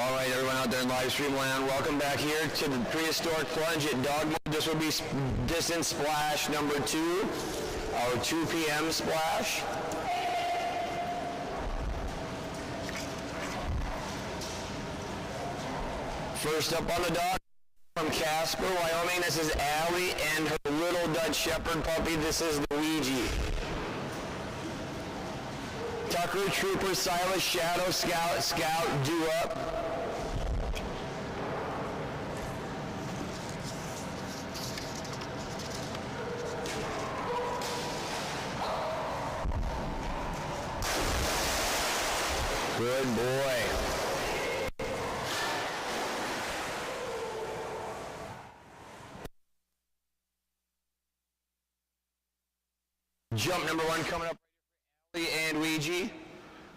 All right, everyone out there in live stream land, welcome back here to the Prehistoric Plunge at Dogmode. This will be distance splash number 2, our 2 p.m. splash. First up on the dock from Casper, Wyoming, this is Allie and her little Dutch Shepherd puppy. This is Luigi. Tucker, Trooper, Silas, Shadow, Scout, Do Up. Good boy. Jump number 1 coming up right here for Allie and Luigi.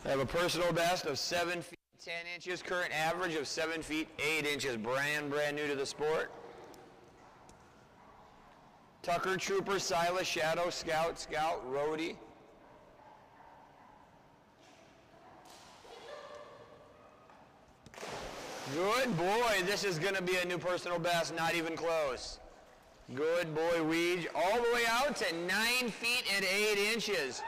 They have a personal best of 7 feet 10 inches, current average of 7 feet 8 inches, brand new to the sport. Tucker, Trooper, Silas, Shadow, Scout, Roadie. Good boy, this is going to be a new personal best, not even close. Good boy, Ouija, all the way out to 9 feet and 8 inches.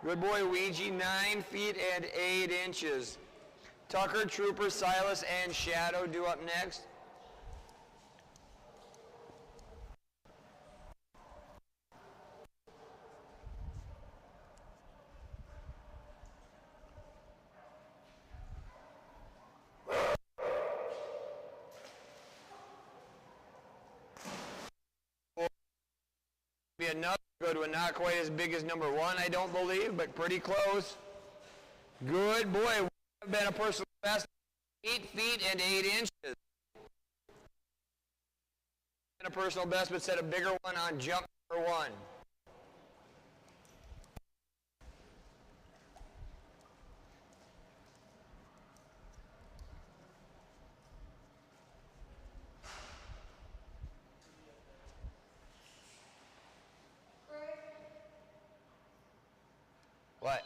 Good boy, Ouija, 9 feet and 8 inches. Tucker, Trooper, Silas, and Shadow do up next. Be another good one, not quite as big as number 1, I don't believe, but pretty close. Good boy, we have been a personal best, 8 feet and 8 inches. And a personal best, but set a bigger one on jump number 1. What?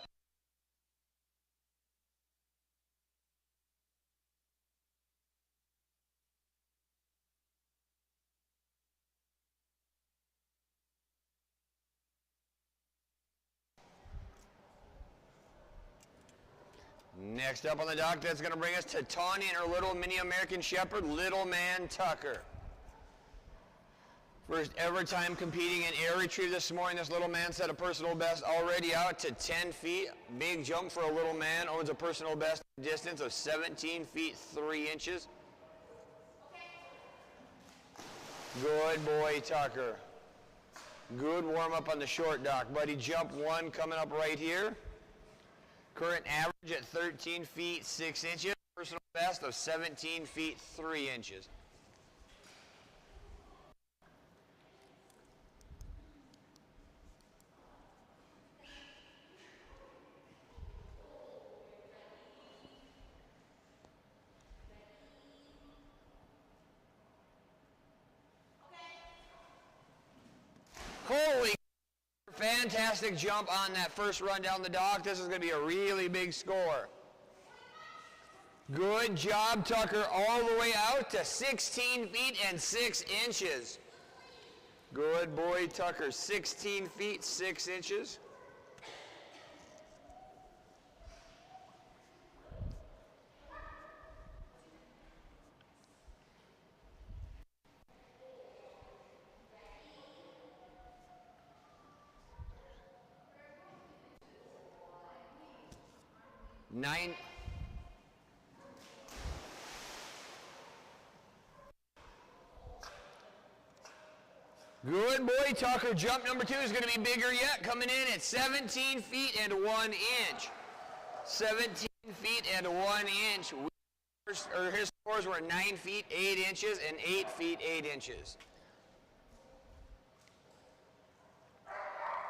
Next up on the dock, that's going to bring us to Tawny and her little mini American Shepherd, Little Man Tucker. First ever time competing in air retrieve this morning. This little man set a personal best already out to 10 feet. Big jump for a little man. Owns a personal best distance of 17 feet 3 inches. Good boy, Tucker. Good warm up on the short dock, buddy. Jump 1 coming up right here. Current average at 13 feet 6 inches. Personal best of 17 feet 3 inches. Holy, fantastic jump on that first run down the dock. This is going to be a really big score. Good job, Tucker, all the way out to 16 feet and 6 inches. Good boy, Tucker, 16 feet 6 inches. Nine. Good boy, Tucker. Jump number 2 is going to be bigger yet, coming in at 17 feet and 1 inch. 17 feet and 1 inch. His scores were 9 feet 8 inches and 8 feet 8 inches.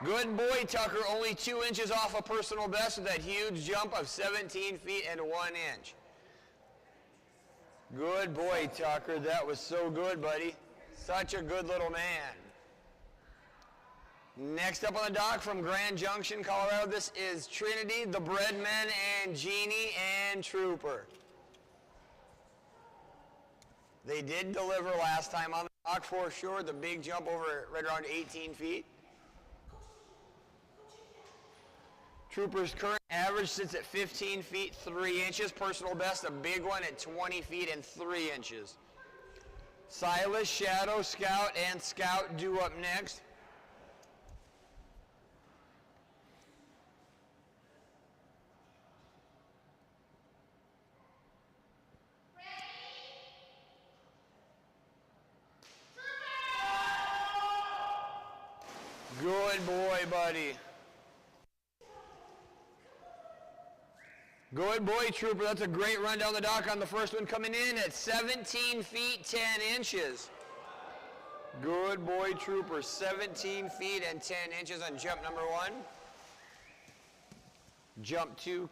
Good boy, Tucker, only 2 inches off a personal best with that huge jump of 17 feet and 1 inch. Good boy, Tucker. That was so good, buddy. Such a good little man. Next up on the dock from Grand Junction, Colorado, this is Trinity, the Breadman, and Jeannie and Trooper. They did deliver last time on the dock for sure. The big jump over right around 18 feet. Trooper's current average sits at 15 feet 3 inches. Personal best, a big one at 20 feet and 3 inches. Silas, Shadow, Scout, and Scout due up next. Good boy, buddy. Good boy, Trooper. That's a great run down the dock on the first one, coming in at 17 feet 10 inches. Good boy, Trooper. 17 feet and 10 inches on jump number 1. Jump 2,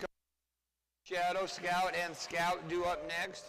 Shadow, Scout, and Scout due up next.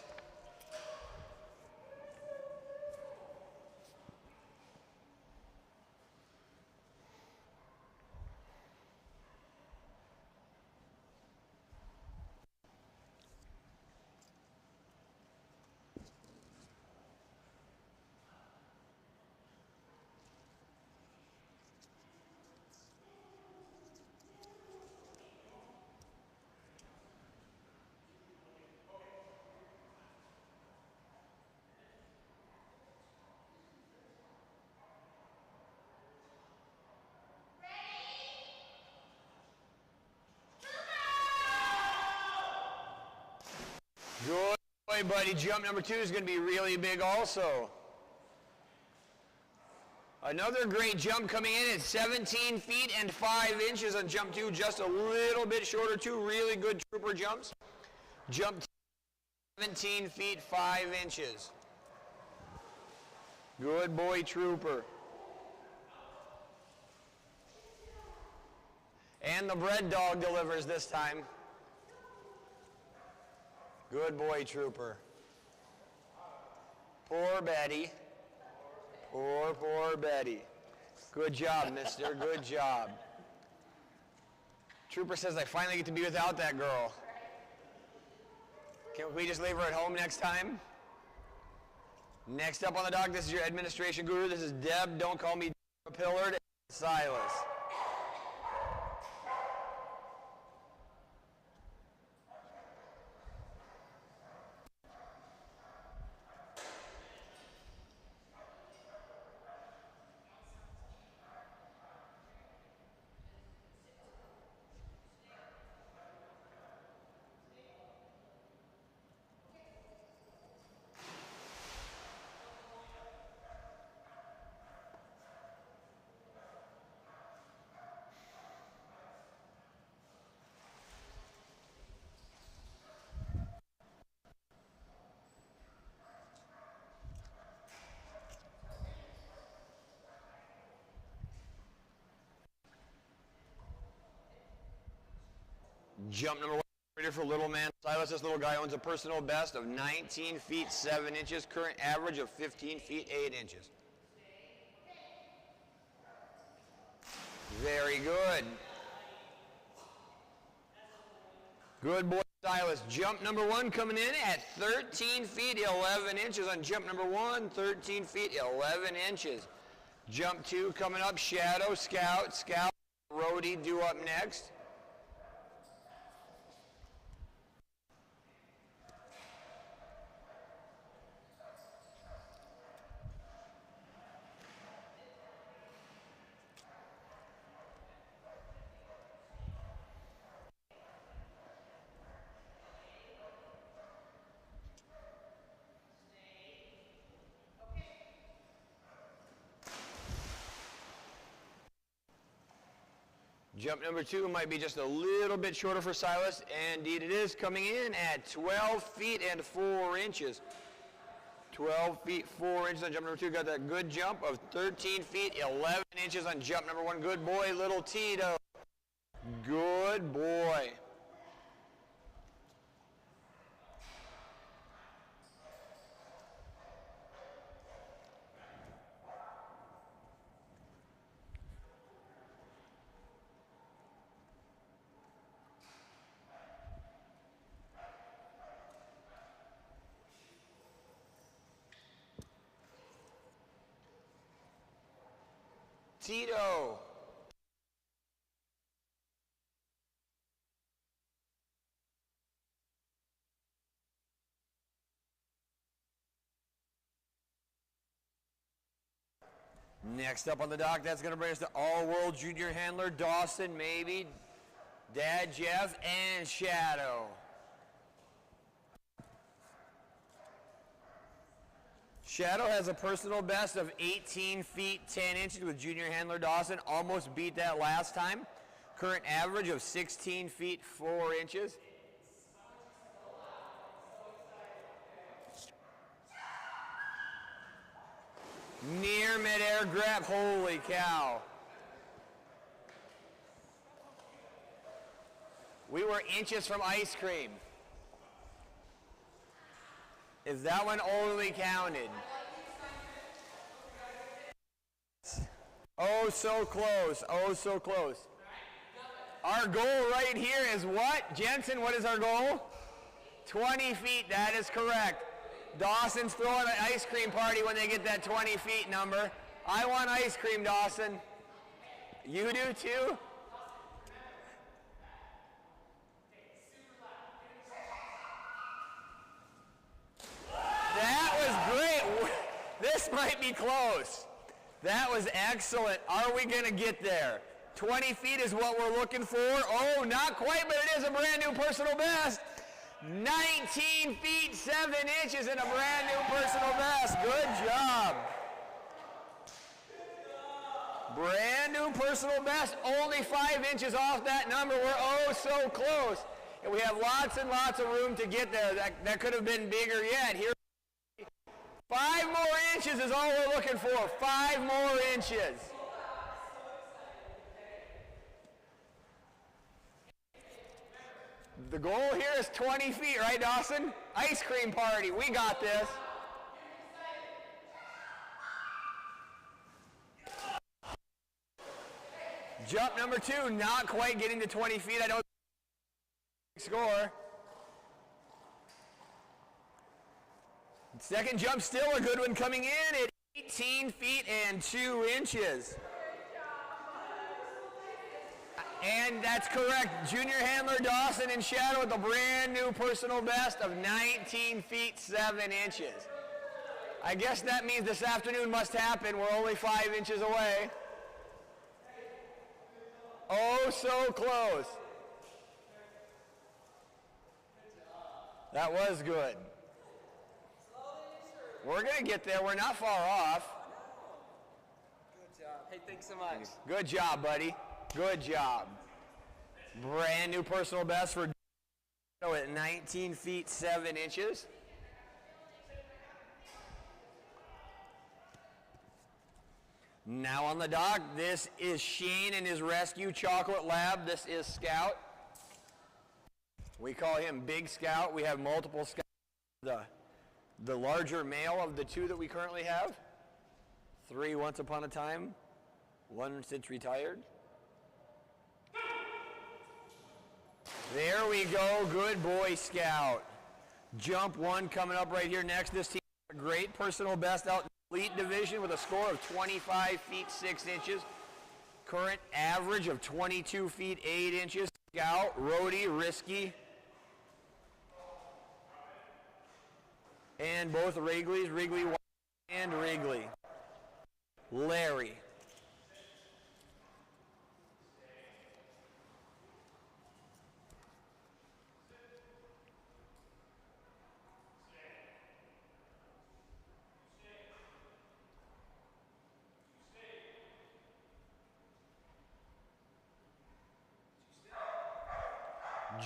Good boy, buddy. Jump number 2 is going to be really big also. Another great jump coming in at 17 feet and 5 inches on jump 2, just a little bit shorter. 2 really good Trooper jumps. Jump 2, 17 feet 5 inches. Good boy, Trooper. And the bread dog delivers this time. Good boy, Trooper. Poor Betty. Poor Betty. Good job, mister. Good job. Trooper says, I finally get to be without that girl. Can we just leave her at home next time? Next up on the dock, this is your administration guru. This is Deb. Don't call me Pillard. And Silas. Jump number 1 for little man Silas. This little guy owns a personal best of 19 feet 7 inches, current average of 15 feet 8 inches. Very good. Good boy, Silas. Jump number 1 coming in at 13 feet 11 inches on jump number 1, 13 feet 11 inches. Jump 2 coming up, Shadow, Scout, Roadie due up next. Jump number 2 might be just a little bit shorter for Silas. Indeed it is, coming in at 12 feet and 4 inches. 12 feet 4 inches on jump number 2. Got that good jump of 13 feet 11 inches on jump number 1. Good boy, little Tito. Good boy. Tito. Next up on the dock, that's going to bring us to All-World Junior Handler Dawson, maybe, Dad Jeff, and Shadow. Shadow has a personal best of 18 feet 10 inches with Junior Handler Dawson. Almost beat that last time. Current average of 16 feet 4 inches. Near midair grab, holy cow. We were inches from ice cream. Is that one only counted? Oh, so close. Oh, so close. Our goal right here is what? Jensen, what is our goal? 20 feet, that is correct. Dawson's throwing an ice cream party when they get that 20 feet number. I want ice cream, Dawson. You do too? That was great. This might be close. That was excellent. Are we going to get there? 20 feet is what we're looking for. Oh, not quite, but it is a brand new personal best. 19 feet 7 inches and a brand new personal best. Good job. Brand new personal best. Only 5 inches off that number. We're oh so close. And we have lots and lots of room to get there. That could have been bigger yet. Here, 5 more inches is all we're looking for. 5 more inches. The goal here is 20 feet, right, Dawson? Ice cream party. We got this. Jump number 2, not quite getting to 20 feet. I don't score. Second jump, still a good one, coming in at 18 feet and 2 inches. And that's correct. Junior Handler Dawson and Shadow with a brand new personal best of 19 feet 7 inches. I guess that means this afternoon must happen. We're only 5 inches away. Oh, so close. That was good. We're going to get there. We're not far off. Good job. Hey, thanks so much. Good job, buddy. Good job. Brand new personal best for at 19 feet 7 inches. Now on the dock, this is Shane and his rescue chocolate lab. This is Scout. We call him Big Scout. We have multiple Scouts. The larger male of the 2 that we currently have. 3 once upon a time. 1 since retired. There we go. Good boy, Scout. Jump 1 coming up right here next. This team has a great personal best out in the elite division with a score of 25 feet 6 inches. Current average of 22 feet 8 inches. Scout, Rhodey, Risky. And both Wrigley's, Wrigley and Wrigley. Larry.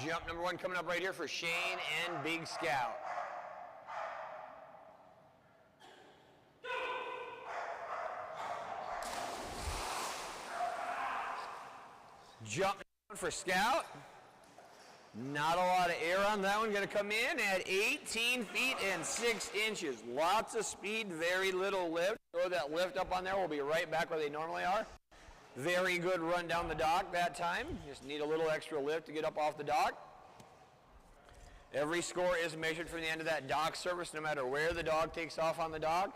Jump number 1 coming up right here for Shane and Big Scout. Jump for Scout. Not a lot of air on that one. Going to come in at 18 feet and 6 inches. Lots of speed, very little lift. Throw that lift up on there. We'll be right back where they normally are. Very good run down the dock that time. Just need a little extra lift to get up off the dock. Every score is measured from the end of that dock service, no matter where the dog takes off on the dock.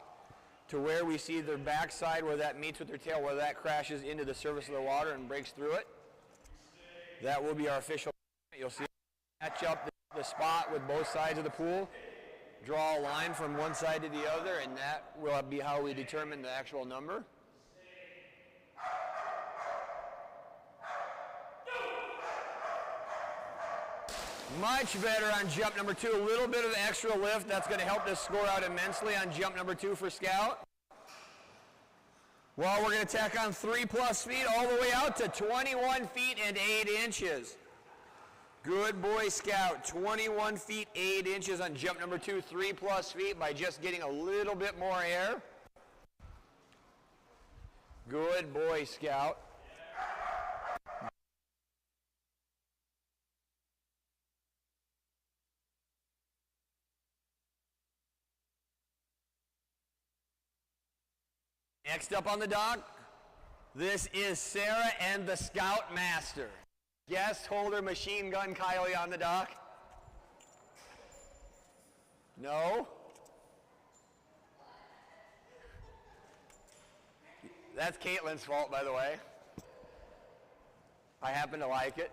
to where we see their backside, where that meets with their tail, where that crashes into the surface of the water and breaks through it. That will be our official. You'll see match up the spot with both sides of the pool, draw a line from one side to the other, and that will be how we determine the actual number. Much better on jump number 2. A little bit of extra lift. That's going to help this score out immensely on jump number 2 for Scout. Well, we're going to tack on 3+ feet all the way out to 21 feet and 8 inches. Good boy, Scout. 21 feet 8 inches on jump number 2, 3+ feet by just getting a little bit more air. Good boy, Scout. Next up on the dock, this is Sarah and the Scout Master. Guest holder Machine Gun Kylie on the dock. No? That's Caitlin's fault, by the way. I happen to like it.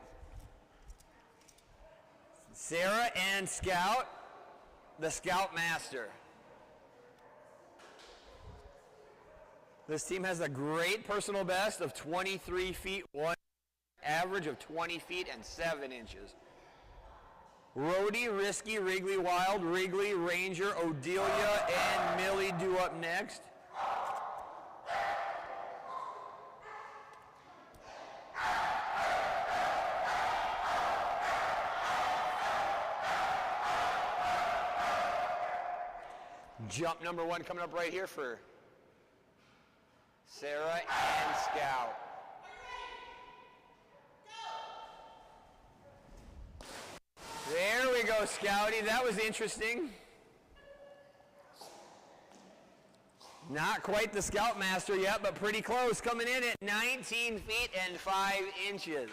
Sarah and Scout, the Scout Master. This team has a great personal best of 23 feet 1, average of 20 feet and 7 inches. Rhodey, Risky, Wrigley, Wild, Wrigley, Ranger, Odelia, and Millie do up next. Jump number 1 coming up right here for Sarah and Scout. There we go, Scouty. That was interesting. Not quite the Scout Master yet, but pretty close. Coming in at 19 feet and 5 inches.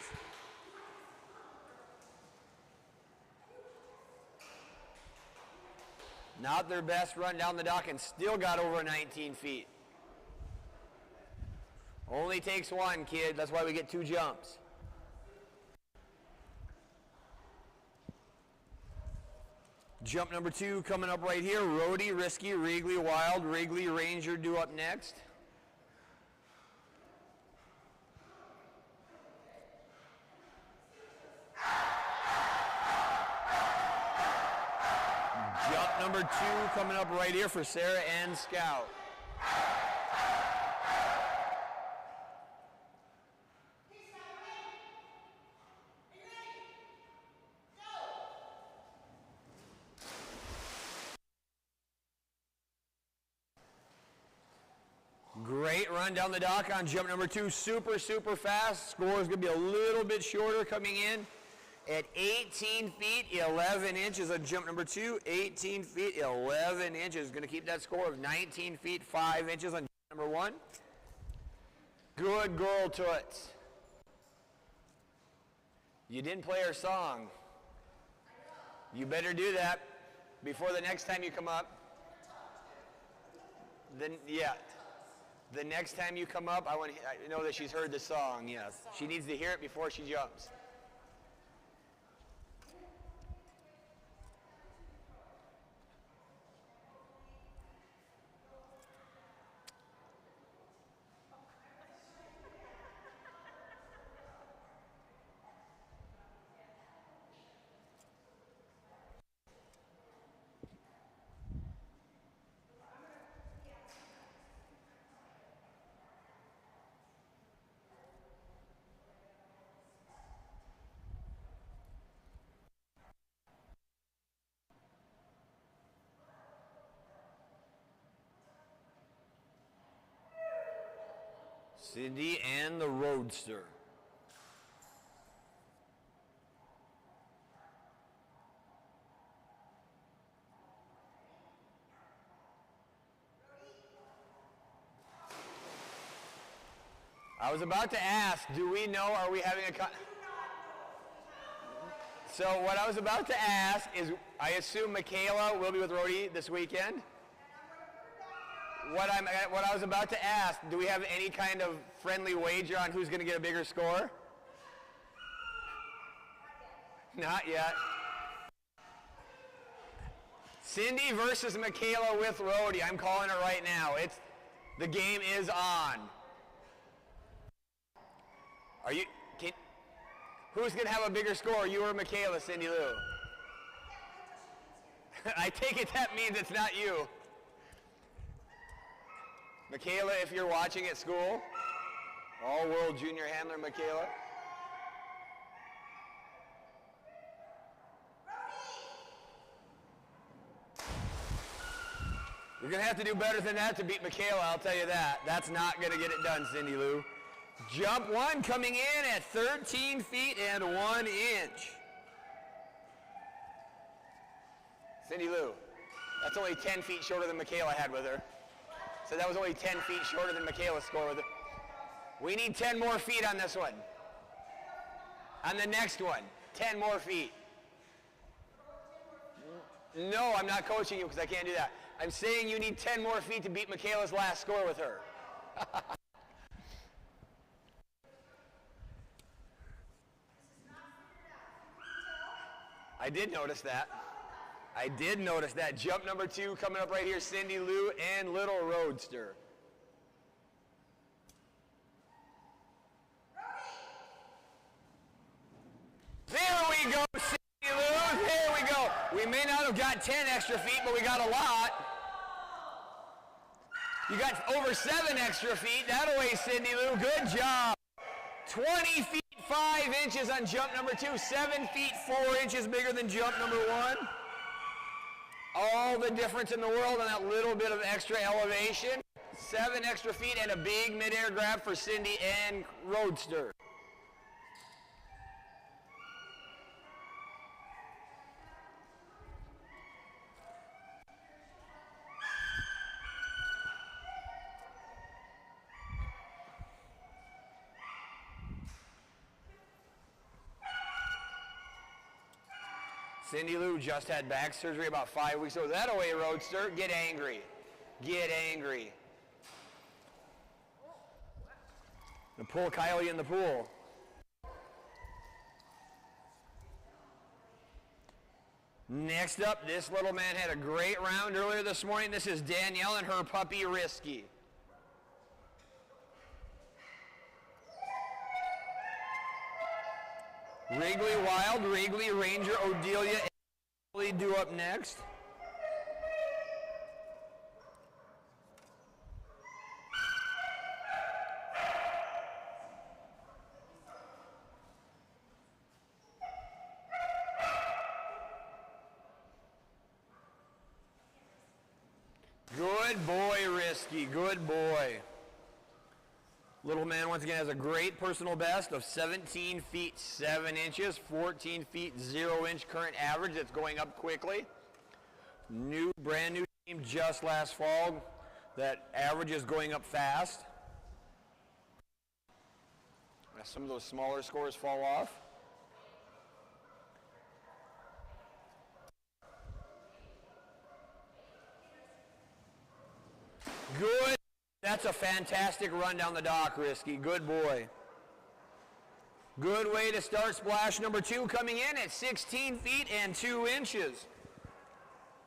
Not their best run down the dock and still got over 19 feet. Only takes one, kid. That's why we get 2 jumps. Jump number 2 coming up right here. Rhodey, Risky, Wrigley, Wild, Wrigley, Ranger do up next. Jump number 2 coming up right here for Sarah and Scout. Great run down the dock on jump number 2. Super, super fast. Score is going to be a little bit shorter coming in at 18 feet, 11 inches on jump number 2. 18 feet, 11 inches. Going to keep that score of 19 feet, 5 inches on jump number 1. Good girl, Toots. You didn't play her song. You better do that before the next time you come up. Then, yeah. The next time you come up, I know that she's heard the song, yes. She needs to hear it before she jumps. Cindy and the Roadster. I was about to ask, do we know, are we having a... So what I was about to ask is, I assume Michaela will be with Rhodey this weekend? what I was about to ask, do we have any kind of friendly wager on who's going to get a bigger score? Not yet. Cindy versus Michaela with Rhodey. I'm calling it right now. The game is on. Who's going to have a bigger score, you or Michaela, Cindy Lou? I take it that means it's not you. Michaela, if you're watching at school, all-world junior handler Michaela. You're going to have to do better than that to beat Michaela, I'll tell you that. That's not going to get it done, Cindy Lou. Jump one coming in at 13 feet and 1 inch. Cindy Lou, that's only 10 feet shorter than Michaela had with her. So that was only 10 feet shorter than Michaela's score with her. We need 10 more feet on this one. On the next one, 10 more feet. No, I'm not coaching you because I can't do that. I'm saying you need 10 more feet to beat Michaela's last score with her. I did notice that. I did notice that. Jump number 2 coming up right here, Cindy Lou and Little Roadster. There we go, Cindy Lou. There we go. We may not have got 10 extra feet, but we got a lot. You got over 7 extra feet. That away, Cindy Lou. Good job. 20 feet 5 inches on jump number 2. 7 feet 4 inches bigger than jump number 1. All the difference in the world on that little bit of extra elevation. 7 extra feet and a big midair grab for Cindy and Roadster. Cindy Lou just had back surgery about 5 weeks ago. That away, Roadster. Get angry. Get angry. And pull Kylie in the pool. Next up, this little man had a great round earlier this morning. This is Danielle and her puppy, Risky. Wrigley Wild, Wrigley Ranger, Odelia, and do up next. Good boy, Risky, good boy. Little man, once again, has a great personal best of 17 feet 7 inches, 14 feet 0 inch current average. That's going up quickly. Brand new team just last fall. That average is going up fast. As some of those smaller scores fall off. Good. That's a fantastic run down the dock, Risky. Good boy. Good way to start splash number 2 coming in at 16 feet and 2 inches.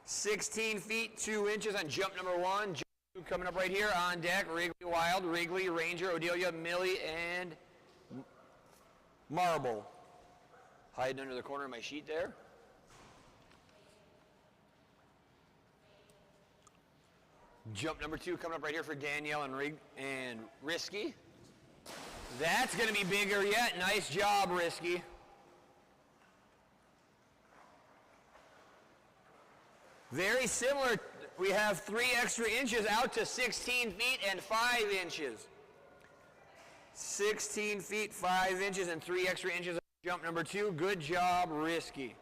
16 feet 2 inches on jump number 1. Jump 2 coming up right here on deck. Wrigley Wild, Wrigley Ranger, Odelia, Millie, and Marble. Hiding under the corner of my sheet there. Jump number 2 coming up right here for Danielle and Risky. That's going to be bigger yet. Nice job, Risky. Very similar. We have 3 extra inches out to 16 feet and 5 inches. 16 feet, 5 inches, and 3 extra inches on jump number 2. Good job, Risky.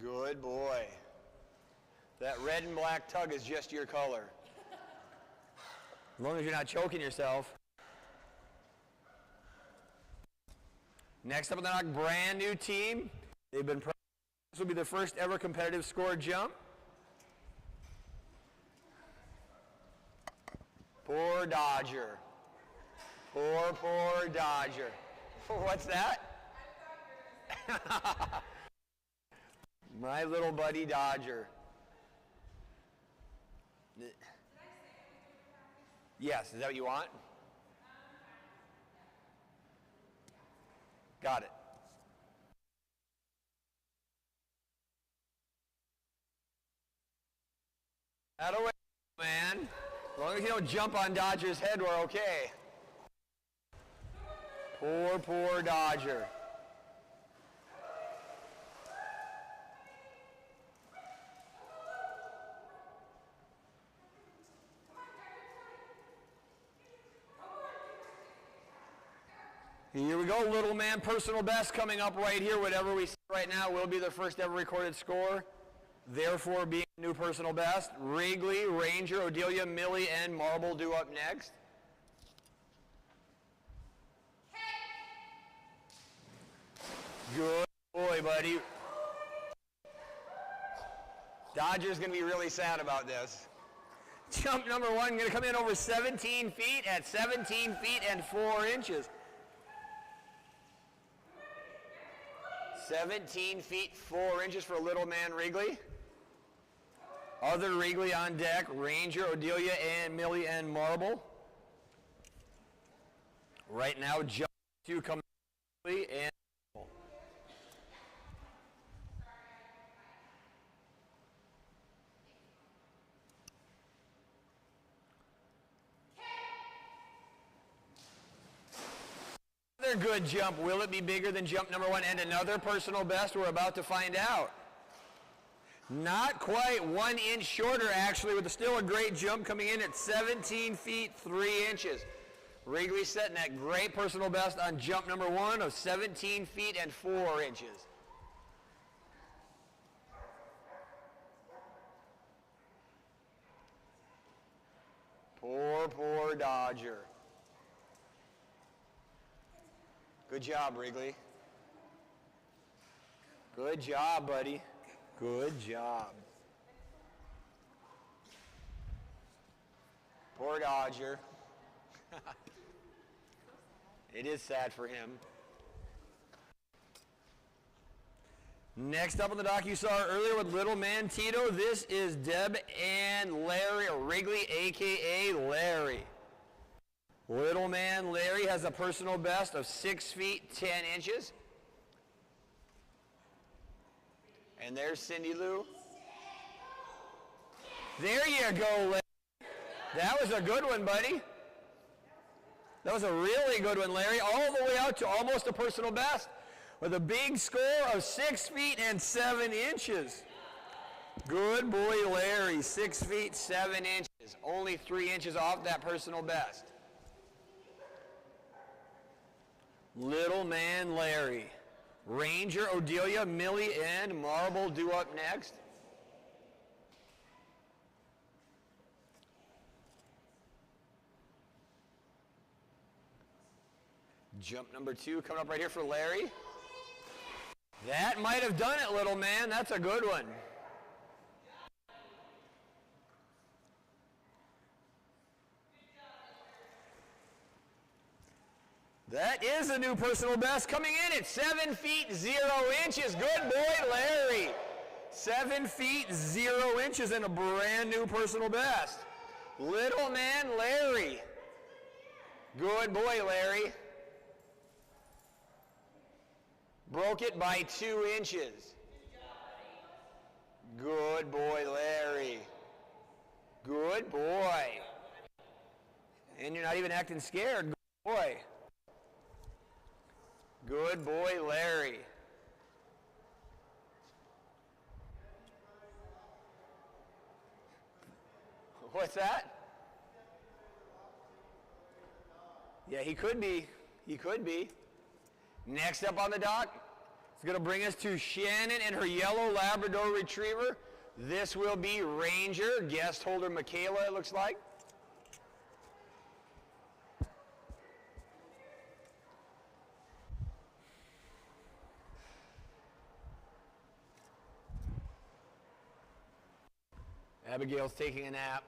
Good boy. That red and black tug is just your color. As long as you're not choking yourself. Next up on the dock, brand new team. They've been this will be their first ever competitive score jump. Poor Dodger. Poor Dodger. What's that? My little buddy Dodger. Yes, is that what you want? Got it. That'll wait, man. As long as you don't jump on Dodger's head, we're okay. Poor Dodger. Here we go, little man, personal best coming up right here. Whatever we see right now will be the first ever recorded score. Therefore, being a new personal best. Wrigley, Ranger, Odelia, Millie, and Marble due up next. Good boy, buddy. Dodger's going to be really sad about this. Jump number one, going to come in over 17 feet at 17 feet and 4 inches. 17 feet 4 inches for little man Wrigley. Other Wrigley on deck, Ranger, Odelia, and Millie and Marble. Right now, jump two coming and another good jump. Will it be bigger than jump number one? And another personal best? We're about to find out. Not quite 1 inch shorter, actually, with still a great jump coming in at 17 feet 3 inches. Wrigley setting that great personal best on jump number one of 17 feet and 4 inches. Poor Dodger. Good job, Wrigley. Good job, buddy. Good job. Poor Dodger. It is sad for him. Next up on the dock, you saw earlier with little man Tito. This is Deb and Larry, or Wrigley, a.k.a. Larry. Little man Larry has a personal best of 6 feet 10 inches. And there's Cindy Lou. There you go, Larry. That was a good one, buddy. That was a really good one, Larry. All the way out to almost a personal best with a big score of 6 feet and 7 inches. Good boy, Larry. 6 feet 7 inches. Only 3 inches off that personal best. Little man Larry. Ranger, Odelia, Millie, and Marble due up next. Jump number two coming up right here for Larry. That might have done it, little man. That's a good one. That is a new personal best coming in at 7 feet 0 inches. Good boy, Larry. 7 feet 0 inches and a brand new personal best. Little man Larry. Good boy, Larry. Broke it by 2 inches. Good boy, Larry. Good boy. And you're not even acting scared. Good boy. Good boy, Larry. What's that? Yeah, he could be. He could be. Next up on the dock, it's going to bring us to Shannon and her yellow Labrador Retriever. This will be Ranger, guest holder Michaela, it looks like. Abigail's taking a nap.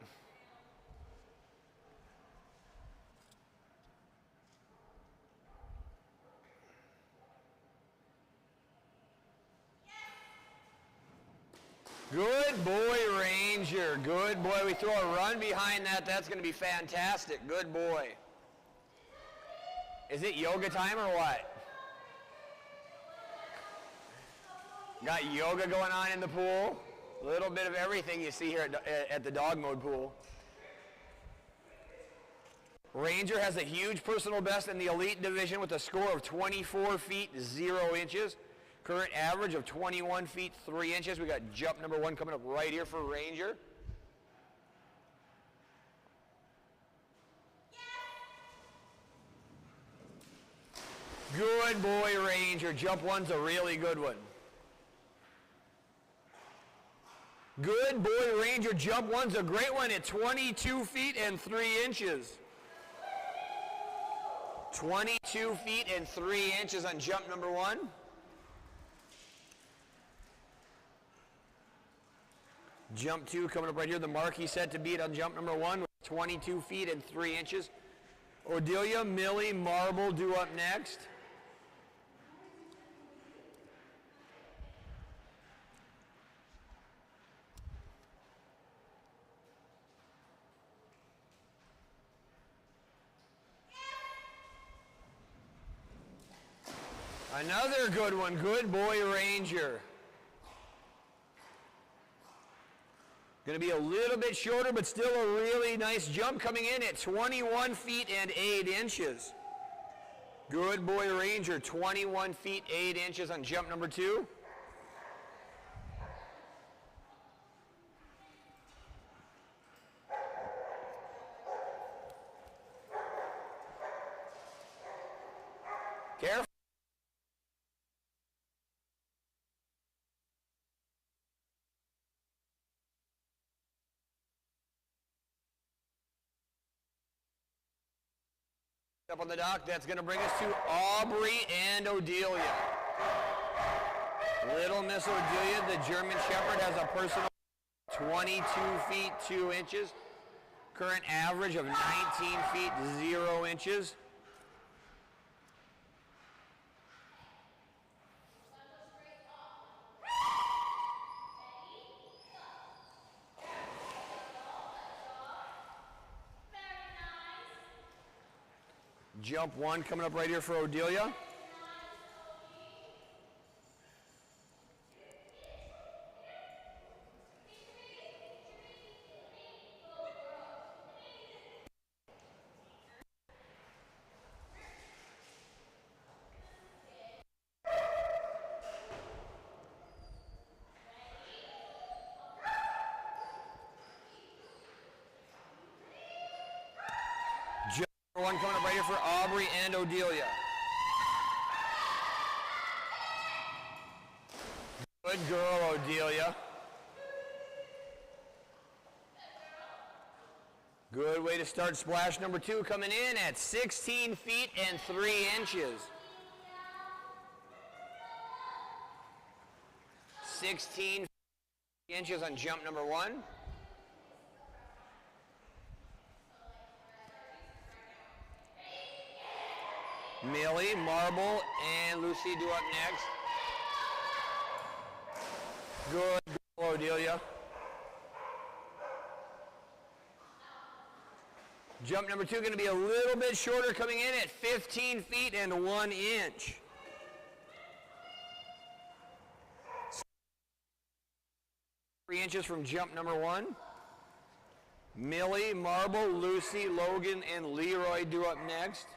Good boy, Ranger. Good boy. We throw a run behind that. That's going to be fantastic. Good boy. Is it yoga time or what? Got yoga going on in the pool. A little bit of everything you see here at the Dogmode pool. Ranger has a huge personal best in the elite division with a score of 24 feet 0 inches. Current average of 21 feet 3 inches. We got jump number 1 coming up right here for Ranger. Good boy, Ranger. Jump 1's a really good one. Good boy, Ranger. Jump 1's a great one at 22 feet and 3 inches. 22 feet and 3 inches on jump number 1. Jump 2 coming up right here. The mark he set to beat on jump number 1 was 22 feet and 3 inches. Odelia, Millie, Marble due up next. Another good one. Good boy, Ranger. Going to be a little bit shorter, but still a really nice jump coming in at 21 feet and 8 inches. Good boy, Ranger. 21 feet 8 inches on jump number 2. Careful. Up on the dock, that's going to bring us to Aubrey and Odelia. Little Miss Odelia, the German Shepherd, has a personal 22 feet 2 inches. Current average of 19 feet 0 inches. Jump 1 coming up right here for Odelia. One coming up right here for Aubrey and Odelia. Good girl, Odelia. Good way to start splash number 2 coming in at 16 feet and 3 inches. 16 inches on jump number 1. Millie, Marble, and Lucy do up next. Good girl, Odelia. Jump number 2 going to be a little bit shorter, coming in at 15 feet and 1 inch. Three inches from jump number 1. Millie, Marble, Lucy, Logan, and Leroy do up next.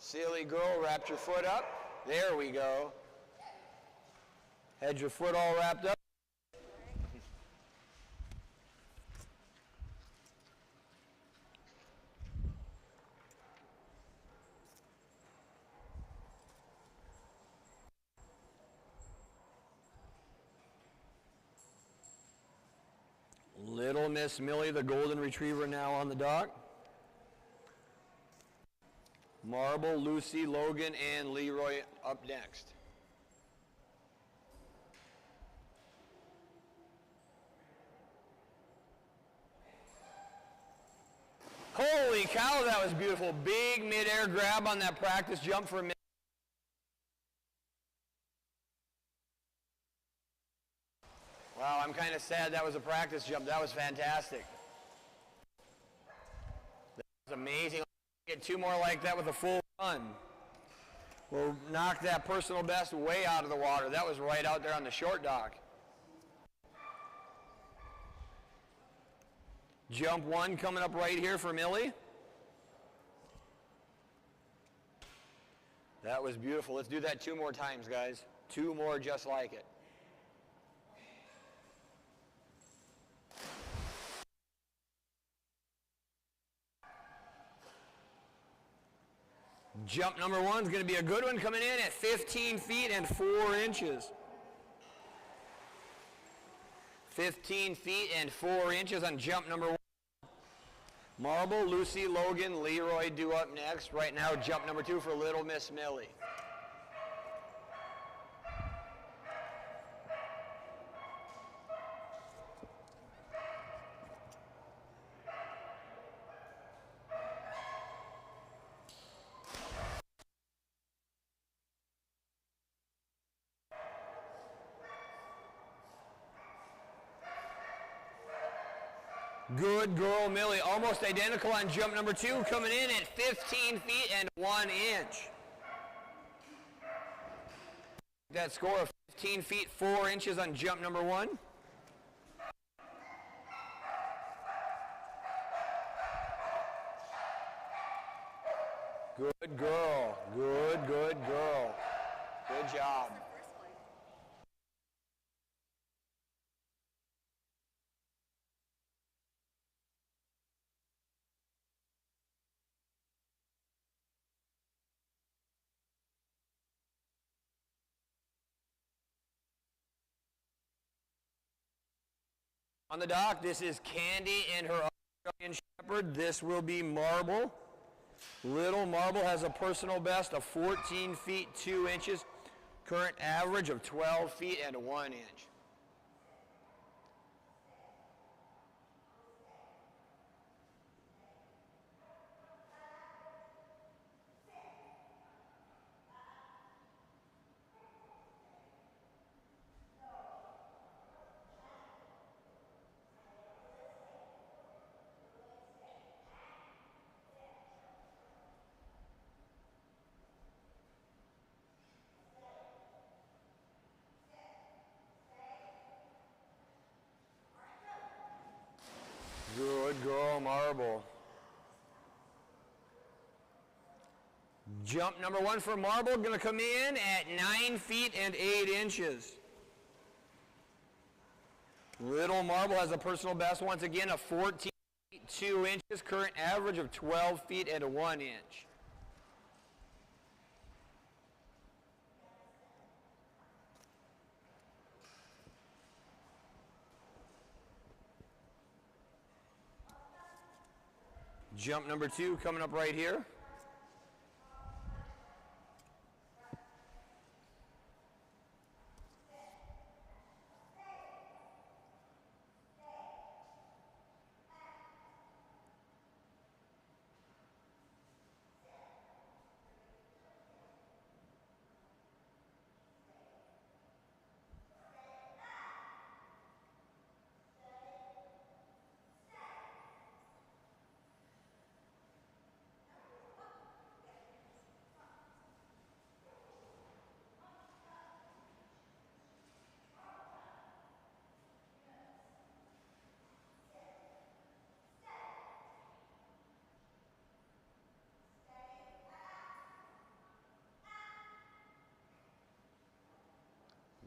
Silly girl, wrap your foot up. There we go. Had your foot all wrapped up. Little Miss Millie, the golden retriever, now on the dock. Marble, Lucy, Logan, and Leroy up next. Holy cow, that was beautiful. Big mid-air grab on that practice jump for a minute. Wow, I'm kind of sad that was a practice jump. That was fantastic. That was amazing. Get two more like that with a full run. We'll knock that personal best way out of the water. That was right out there on the short dock. Jump one coming up right here for Millie. That was beautiful. Let's do that two more times, guys. Two more just like it. Jump number one is going to be a good one, coming in at 15 feet and 4 inches. 15 feet and 4 inches on jump number one. Marble, Lucy, Logan, Leroy due up next. Right now, jump number 2 for Little Miss Millie. Good girl, Millie. Almost identical on jump number 2, coming in at 15 feet and 1 inch. That score of 15 feet 4 inches on jump number 1. Good girl. Good girl. Good job. On the dock, this is Candy and her Australian Shepherd. This will be Marble. Little Marble has a personal best of 14 feet 2 inches. Current average of 12 feet and 1 inch. Good girl, Marble. Jump number 1 for Marble, going to come in at 9 feet and 8 inches. Little Marble has a personal best, once again, of 14 feet 2 inches. Current average of 12 feet and 1 inch. Jump number 2 coming up right here.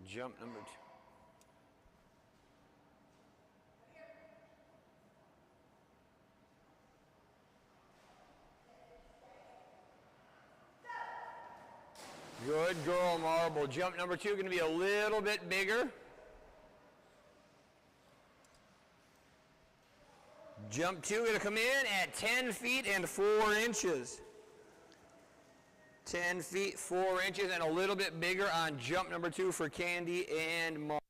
Jump number 2. Good girl, Marble. Jump number 2 going to be a little bit bigger. Jump 2 going to come in at 10 feet and 4 inches. 10 feet, 4 inches, and a little bit bigger on jump number 2 for Candy and Mark.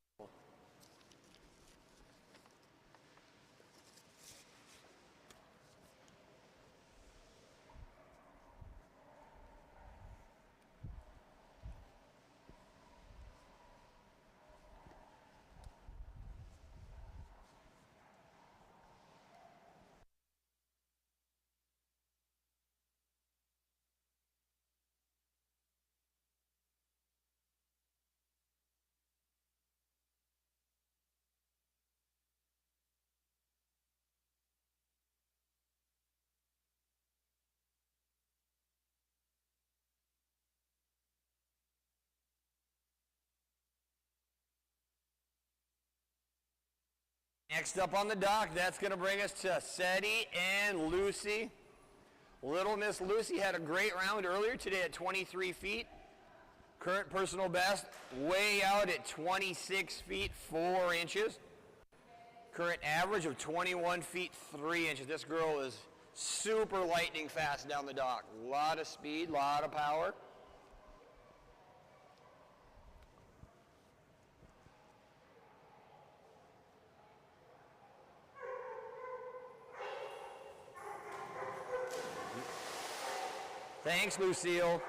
Next up on the dock, that's going to bring us to Seti and Lucy. Little Miss Lucy had a great round earlier today at 23 feet. Current personal best way out at 26 feet, 4 inches. Current average of 21 feet, 3 inches. This girl is super lightning fast down the dock. A lot of speed, a lot of power. Thanks, Lucille.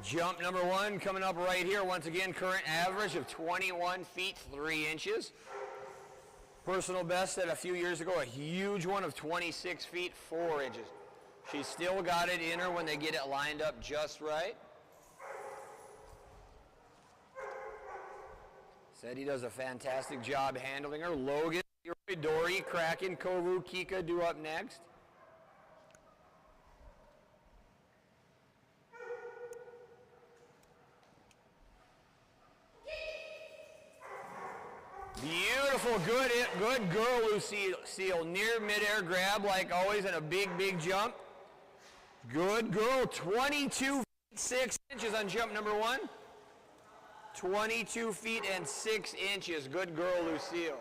Jump number 1 coming up right here. Once again, current average of 21 feet, 3 inches. Personal best set a few years ago, a huge one of 26 feet, 4 inches. She's still got it in her when they get it lined up just right. Said he does a fantastic job handling her. Logan, Dory, Kraken, Kovu, Kika do up next. Beautiful, good girl, Lucille. Near midair grab like always and a big jump. Good girl, 22 feet 6 inches on jump number 1. 22 feet and 6 inches. Good girl, Lucille.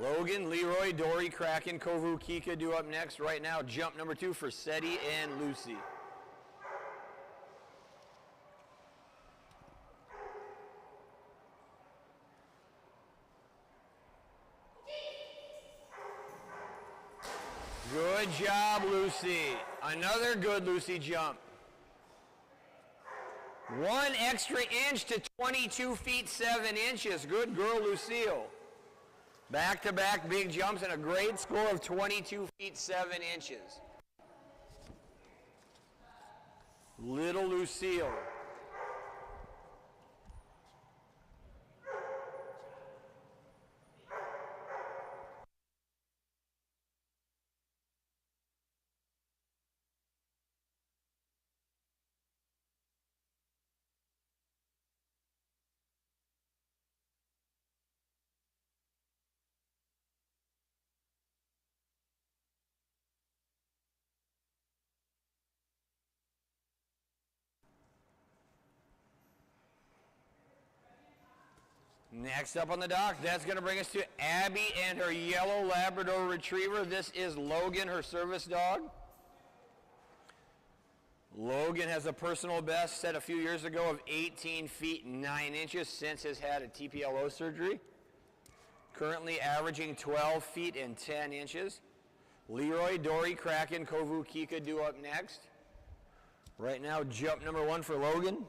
Logan, Leroy, Dory, Kraken, Kovu, Kika do up next. Right now, jump number 2 for Seti and Lucy. Good job, Lucy. Another good Lucy jump. 1 extra inch to 22 feet 7 inches. Good girl, Lucille. Back-to-back big jumps and a great score of 22 feet 7 inches. Little Lucille. Next up on the dock, that's going to bring us to Abby and her yellow Labrador Retriever. This is Logan, her service dog. Logan has a personal best set a few years ago of 18 feet 9 inches since has had a TPLO surgery. Currently averaging 12 feet and 10 inches. Leroy, Dory, Kraken, Kovu, Kika do up next. Right now, jump number 1 for Logan.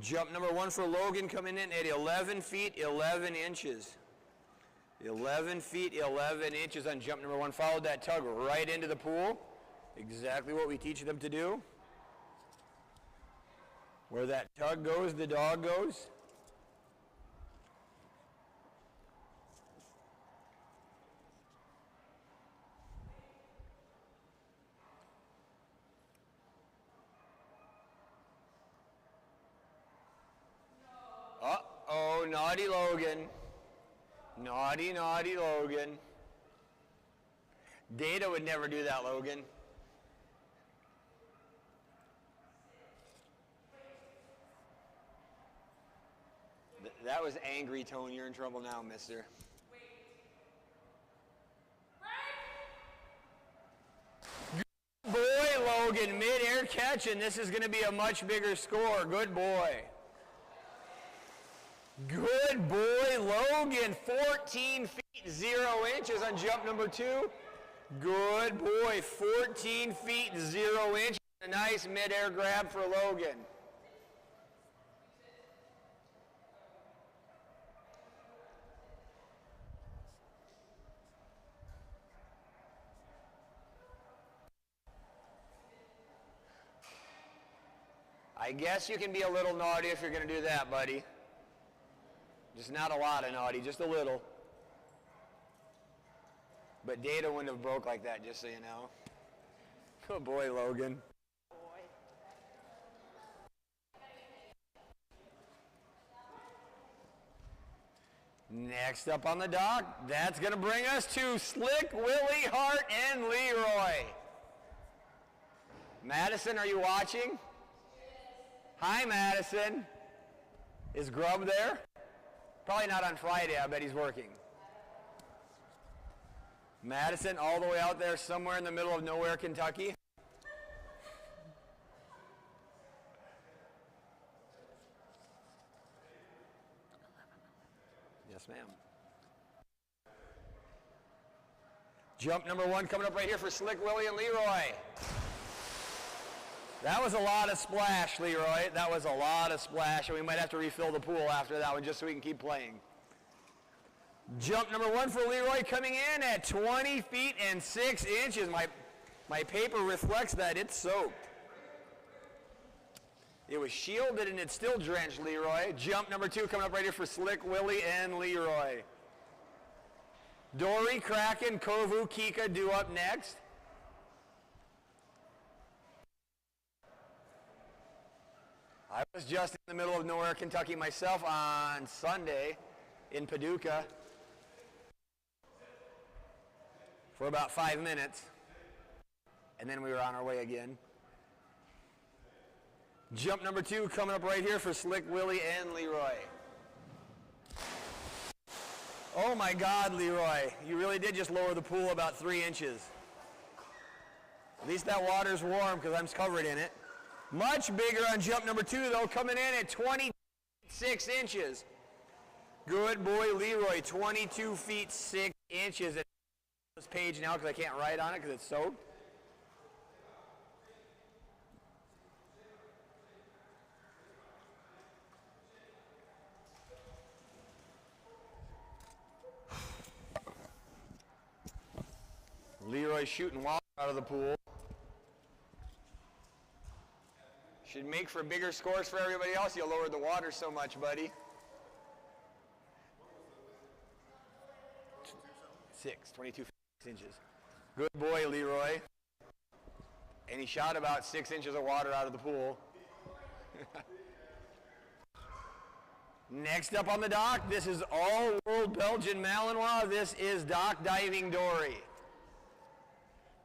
Jump number 1 for Logan coming in at 11 feet, 11 inches. 11 feet, 11 inches on jump number 1. Followed that tug right into the pool. Exactly what we teach them to do. Where that tug goes, the dog goes. Uh-oh, naughty Logan. Naughty, naughty Logan. Data would never do that, Logan. That was angry tone. You're in trouble now, mister. Good boy, Logan. Mid-air catch, and this is going to be a much bigger score. Good boy. Good boy, Logan. 14 feet, 0 inches on jump number 2. Good boy. 14 feet, 0 inches. A nice mid-air grab for Logan. I guess you can be a little naughty if you're going to do that, buddy. Just not a lot of naughty, just a little. But Data wouldn't have broke like that, just so you know. Good boy, Logan. Next up on the dock, that's going to bring us to Slick, Willie, Hart, and Leroy. Madison, are you watching? Hi, Madison. Is Grub there? Probably not on Friday. I bet he's working. Madison, all the way out there somewhere in the middle of nowhere, Kentucky. Yes, ma'am. Jump number 1 coming up right here for Slick, Willie, and Leroy. That was a lot of splash, Leroy. That was a lot of splash, and we might have to refill the pool after that one just so we can keep playing. Jump number 1 for Leroy coming in at 20 feet and 6 inches. My paper reflects that. It's soaked. It was shielded and it's still drenched, Leroy. Jump number 2 coming up right here for Slick, Willie, and Leroy. Dory, Kraken, Kovu, Kika do up next. I was just in the middle of nowhere, Kentucky myself on Sunday in Paducah for about 5 minutes, and then we were on our way again. Jump number 2 coming up right here for Slick, Willie, and Leroy. Oh my God, Leroy, you really did just lower the pool about 3 inches. At least that water's warm because I'm covered in it. Much bigger on jump number 2, though, coming in at 26 inches. Good boy, Leroy, 22 feet 6 inches. At this page now because I can't write on it because it's soaked. Leroy shooting water out of the pool. Should make for bigger scores for everybody else. You lowered the water so much, buddy. 22 inches. Good boy, Leroy. And he shot about 6 inches of water out of the pool. Next up on the dock, this is all-world Belgian Malinois. This is Dock Diving Dory.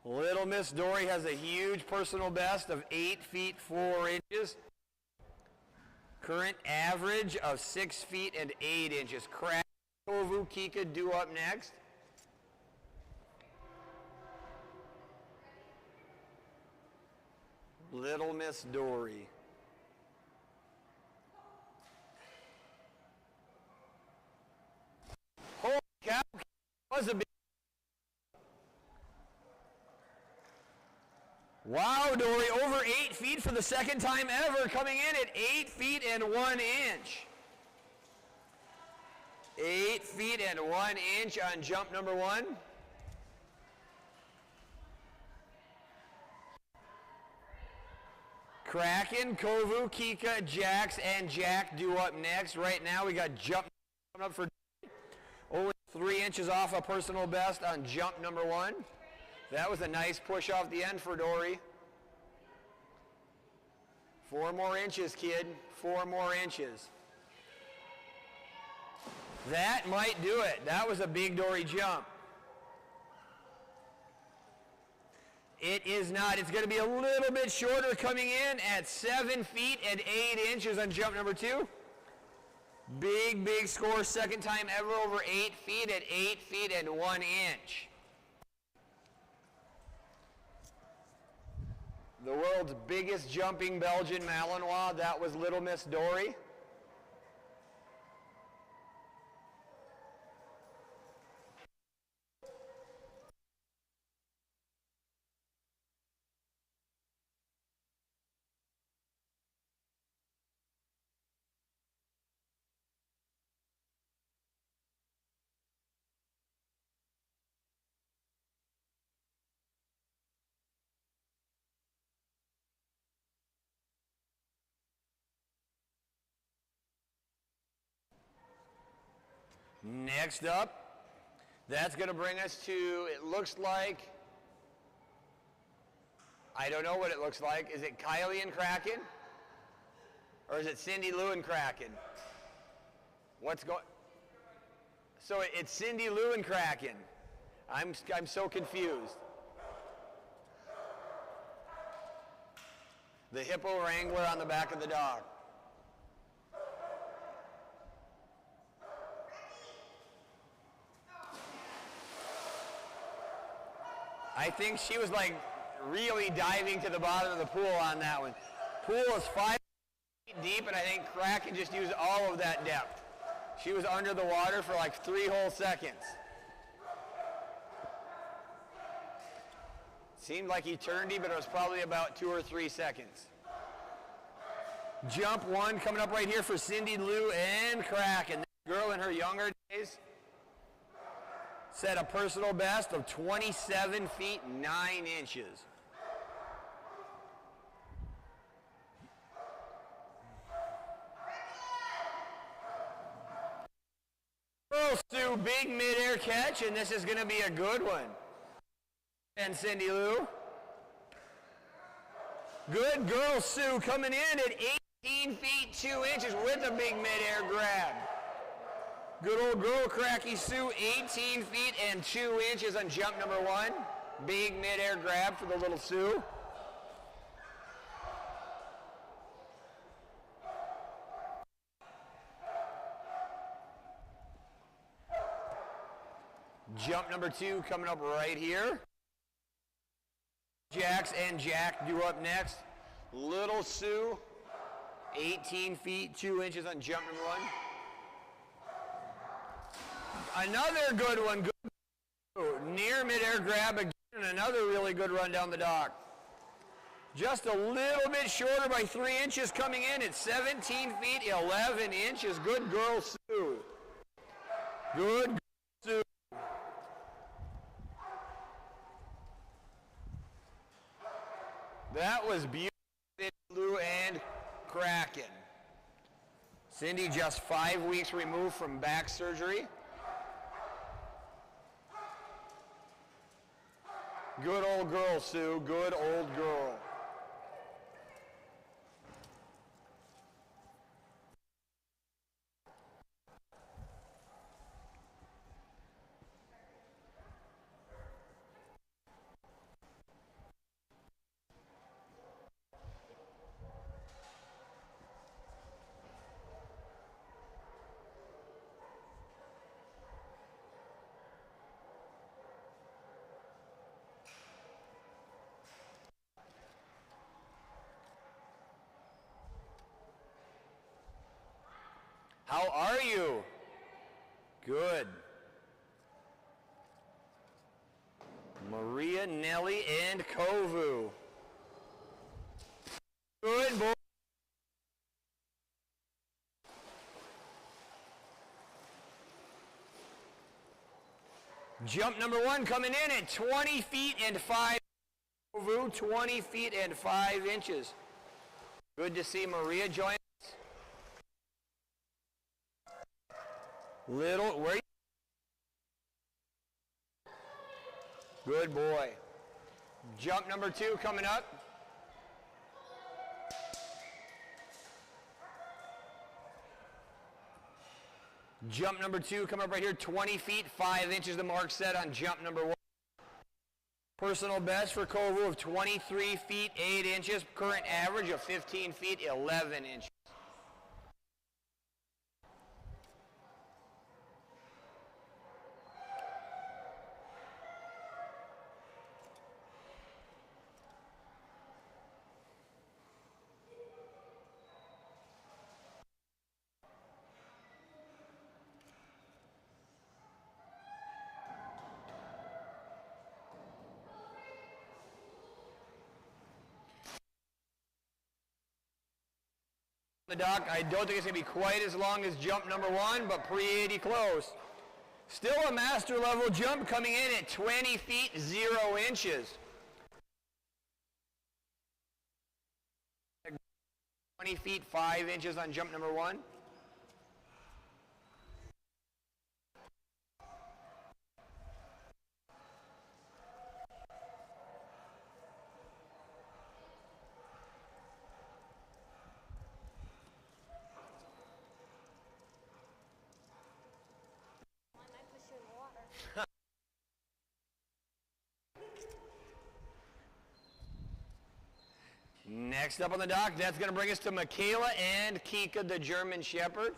Little Miss Dory has a huge personal best of 8 feet 4 inches. Current average of 6 feet and 8 inches. Kraken, Kovu, Kika do up next. Little Miss Dory. Holy cow, was a big. Wow, Dory, over 8 feet for the second time ever, coming in at 8 feet and 1 inch. 8 feet and 1 inch on jump number 1. Kraken, Kovu, Kika, Jax, and Jack do up next. Right now we got jump coming up for only 3 inches off a personal best on jump number 1. That was a nice push off the end for Dory. 4 more inches, kid. 4 more inches. That might do it. That was a big dory jump. It is not. It's going to be a little bit shorter coming in at 7 feet and 8 inches on jump number 2. Big, big score. Second time ever over 8 feet at 8 feet and 1 inch. The world's biggest jumping Belgian Malinois. That was Little Miss Dory. Next up, that's going to bring us to, it looks like, I don't know what it looks like. Is it Kylie and Kraken? Or is it Cindy Lou and Kraken? What's going, so it's Cindy Lou and Kraken. I'm so confused. The hippo wrangler on the back of the dog. I think she was like really diving to the bottom of the pool on that one. Pool is 5 feet deep, and I think Kraken just used all of that depth. She was under the water for like 3 whole seconds. Seemed like eternity, but it was probably about 2 or 3 seconds. Jump 1 coming up right here for Cindy Lou and Kraken. This girl in her younger days set a personal best of 27 feet 9 inches. Girl Sue, big mid-air catch, and this is going to be a good one. And Cindy Lou. Good girl Sue coming in at 18 feet 2 inches with a big mid-air grab. Good old girl, Cracky Sue, 18 feet and 2 inches on jump number 1. Big mid-air grab for the little Sue. Jump number 2 coming up right here. Jax and Jack do up next. Little Sue, 18 feet 2 inches on jump number 1. Another good one, good near midair grab again, and another really good run down the dock. Just a little bit shorter by 3 inches coming in at 17 feet 11 inches. Good girl, Sue. Good girl, Sue. That was beautiful, Lou and Kraken. Cindy just 5 weeks removed from back surgery. Good old girl, Sue. Good old girl. How are you? Good. Maria, Nelly, and Kovu. Good boy. Jump number 1 coming in at 20 feet and 5. Kovu, 20 feet and 5 inches. Good to see Maria join. Little, where you? Good boy. Jump number 2 coming up. Jump number 2 coming up right here, 20 feet, 5 inches the mark set on jump number 1. Personal best for Kovu of 23 feet, 8 inches. Current average of 15 feet, 11 inches. The dock, I don't think it's going to be quite as long as jump number 1, but pretty close. Still a master level jump coming in at 20 feet, 0 inches. 20 feet, 5 inches on jump number 1. Next up on the dock, that's going to bring us to Michaela and Kika, the German Shepherd.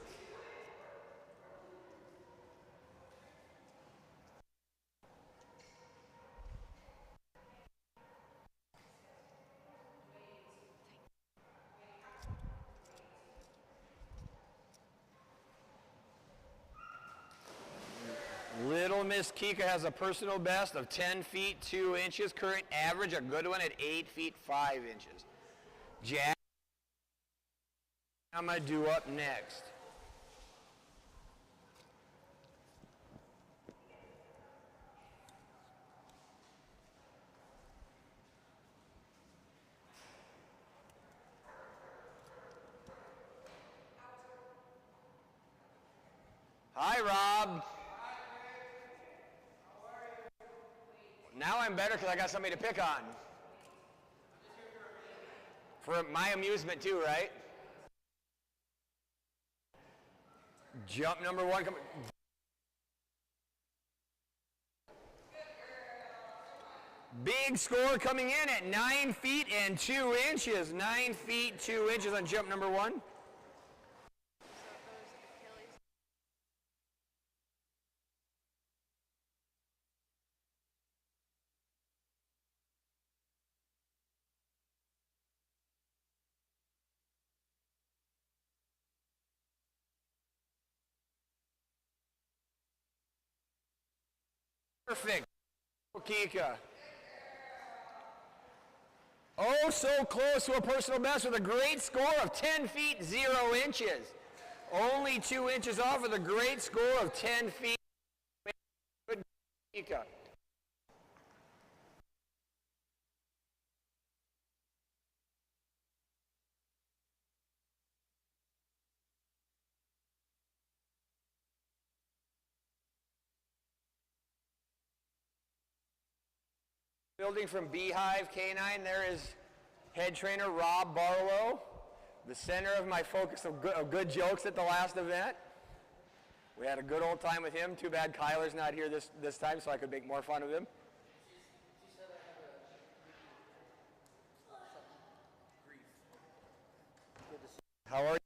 Little Miss Kika has a personal best of 10 feet, 2 inches. Current average, a good one at 8 feet, 5 inches. Jack, I'm going to do up next. Hi, Rob. Now I'm better because I got somebody to pick on. For my amusement too, right? Jump number 1. Big score coming in at 9 feet and 2 inches. 9 feet, 2 inches on jump number 1. Perfect. Kika. Oh, so close to a personal best with a great score of 10 feet, 0 inches. Only 2 inches off with a great score of 10 feet. Good, Kika. Building from Beehive Canine, there is head trainer Rob Barlow, the center of my focus of good jokes at the last event. We had a good old time with him. Too bad Kyler's not here this time, so I could make more fun of him. How are you?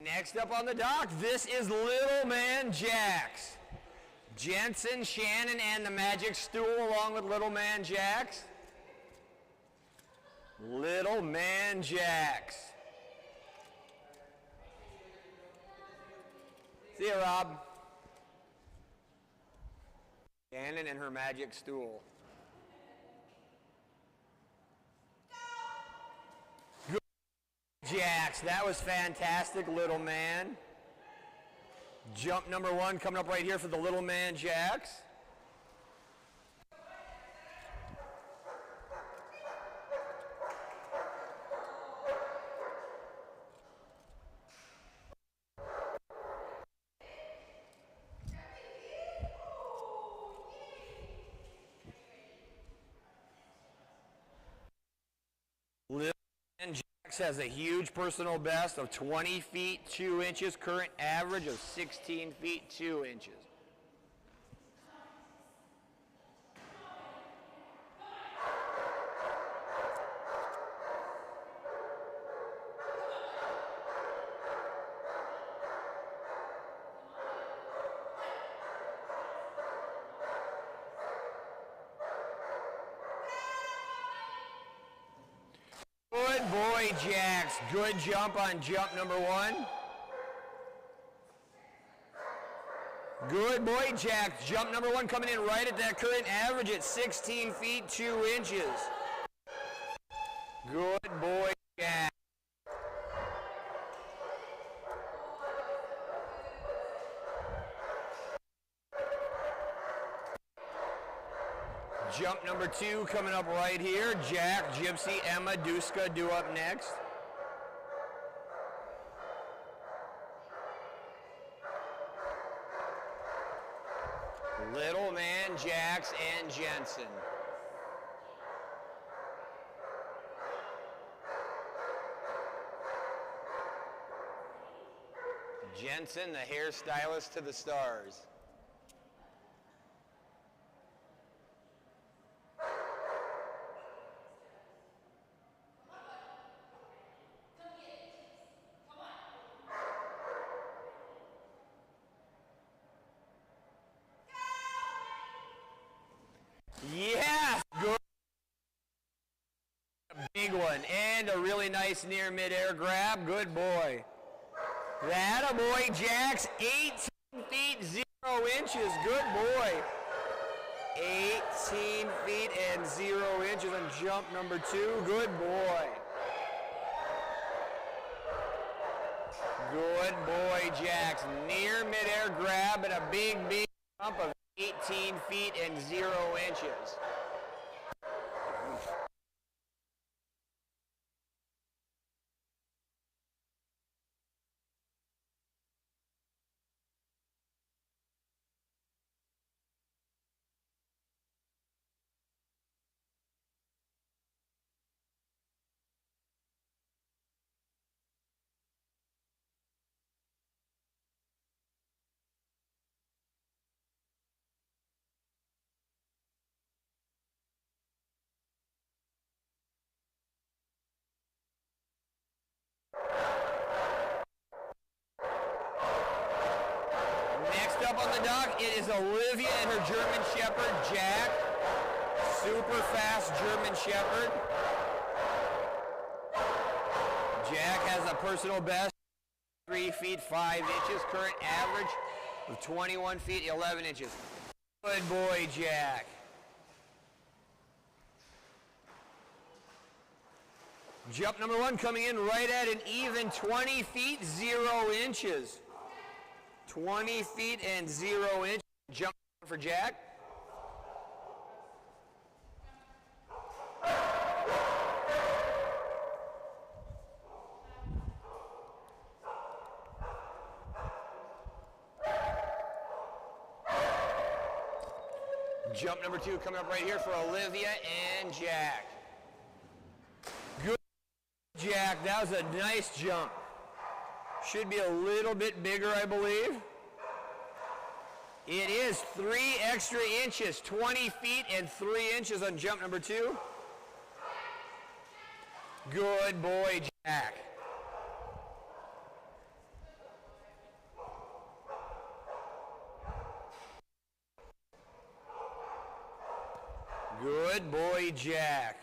Next up on the dock, this is Little Man Jax. Jensen, Shannon, and the Magic Stool along with Little Man Jax. Little Man Jax. See you, Rob. Shannon and her Magic Stool. Jax, that was fantastic, Little Man. Jump number 1 coming up right here for the Little Man Jax. Little has a huge personal best of 20 feet 2 inches, current average of 16 feet 2 inches. Good boy, Jax. Good jump on jump number 1. Good boy, Jax. Jump number 1 coming in right at that current average at 16 feet 2 inches. Good boy, Jax. Jump number 2 coming up right here. Jack, Gypsy, Emma, Duska do up next. Little man, Jax, and Jensen. Jensen, the hairstylist to the stars. Yes, good. A big one, and a really nice near mid-air grab. Good boy. That a boy, Jax, 18 feet 0 inches. Good boy. 18 feet and 0 inches on jump number 2. Good boy. Good boy, Jax. Near mid-air grab and a big jump of 18 feet and 0 inches. Up on the dock, it is Olivia and her German Shepherd, Jack. Super fast German Shepherd. Jack has a personal best, 3 feet 5 inches, current average of 21 feet 11 inches. Good boy, Jack. Jump number 1 coming in right at an even 20 feet 0 inches. 20 feet and 0 inches. Jump for Jack. Jump number 2 coming up right here for Olivia and Jack. Good, Jack. That was a nice jump. Should be a little bit bigger, I believe. It is 3 extra inches, 20 feet and 3 inches on jump number 2. Good boy, Jack. Good boy, Jack.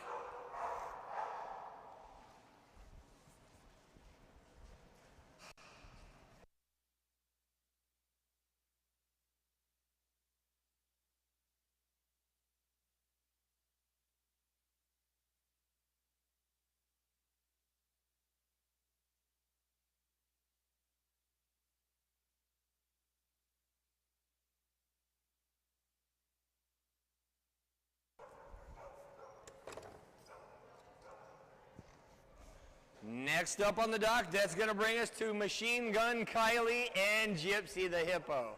Next up on the dock, that's going to bring us to Machine Gun Kylie and Gypsy the Hippo.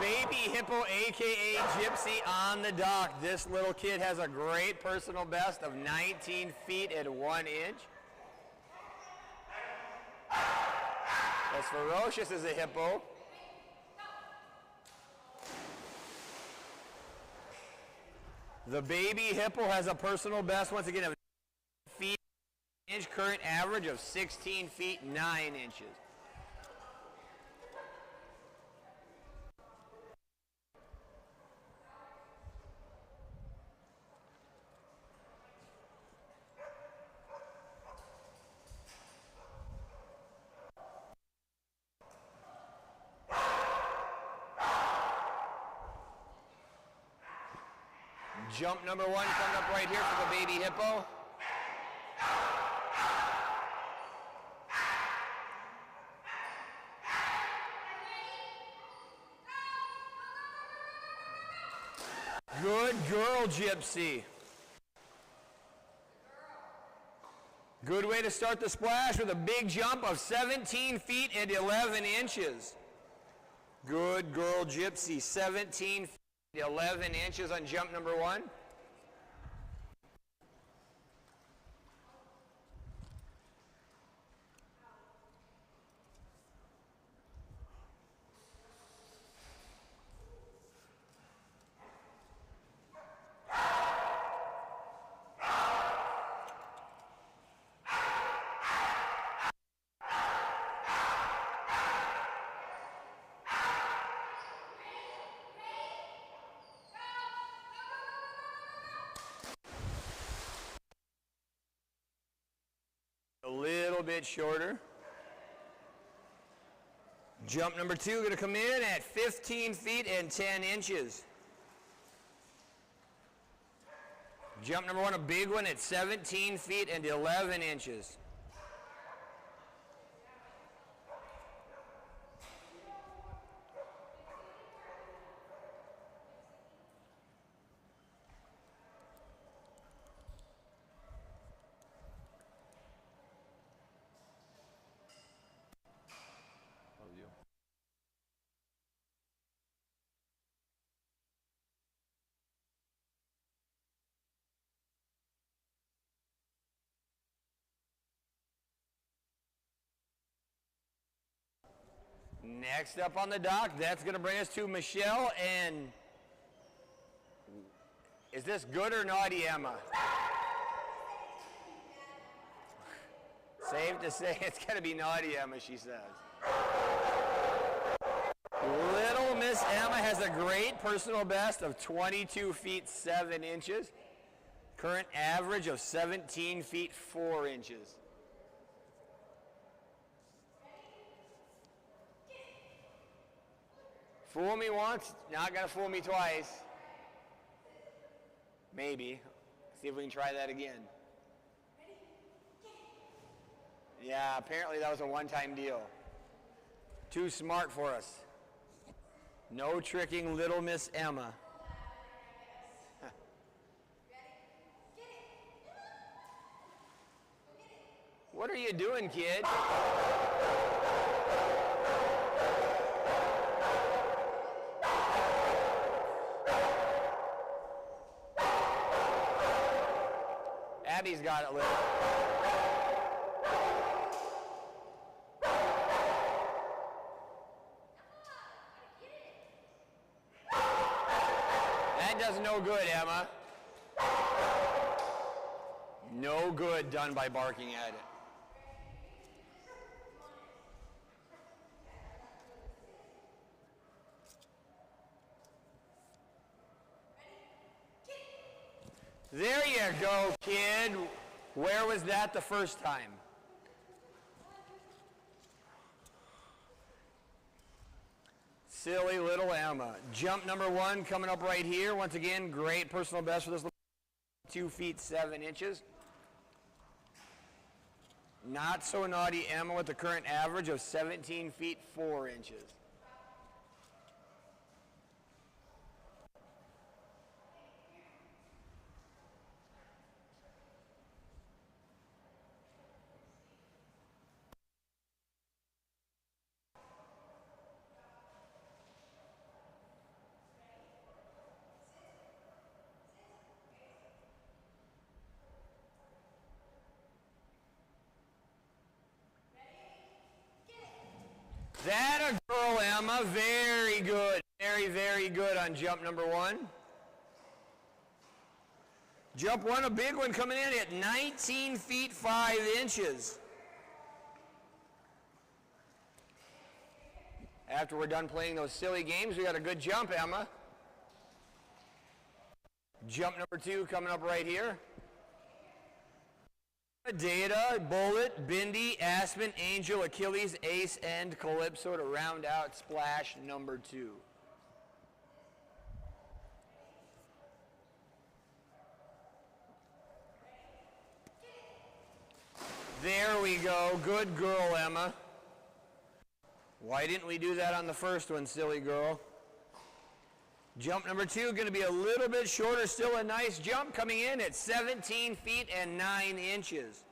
Baby Hippo, aka Gypsy, on the dock. This little kid has a great personal best of 19 feet and 1 inch. As ferocious as a hippo. The Baby Hippo has a personal best, once again, of feet inch, current average of 16 feet 9 inches. Jump number 1 coming up right here for the Baby Hippo. Good girl, Gypsy. Good way to start the splash with a big jump of 17 feet and 11 inches. Good girl, Gypsy. 17 feet, 11 inches on jump number 1. A little bit shorter. Jump number 2 going to come in at 15 feet and 10 inches. Jump number 1, a big one at 17 feet and 11 inches. Next up on the dock, that's going to bring us to Michelle and... Is this good or naughty, Emma? Safe to say it's going to be naughty, Emma, she says. Little Miss Emma has a great personal best of 22 feet 7 inches. Current average of 17 feet 4 inches. Fool me once, not gonna fool me twice. Maybe. See if we can try that again. Yeah, apparently that was a one-time deal. Too smart for us. No tricking little Miss Emma. What are you doing, kid? Abby's got it lit. That does no good, Emma. No good done by barking at it. There you go, kid. Where was that the first time? Silly little Emma. Jump number 1 coming up right here. Once again, great personal best for this little 2 feet 7 inches. Not so naughty Emma with the current average of 17 feet 4 inches. Emma. Very good. Very, very good on jump number 1. Jump 1, a big one coming in at 19 feet 5 inches. After we're done playing those silly games, we got a good jump, Emma. Jump number 2 coming up right here. Data, Bullet, Bindi, Aspen, Angel, Achilles, Ace, and Calypso to round out splash number 2. There we go. Good girl, Emma. Why didn't we do that on the first one, silly girl? Jump number 2 going to be a little bit shorter. Still a nice jump coming in at 17 feet and 9 inches.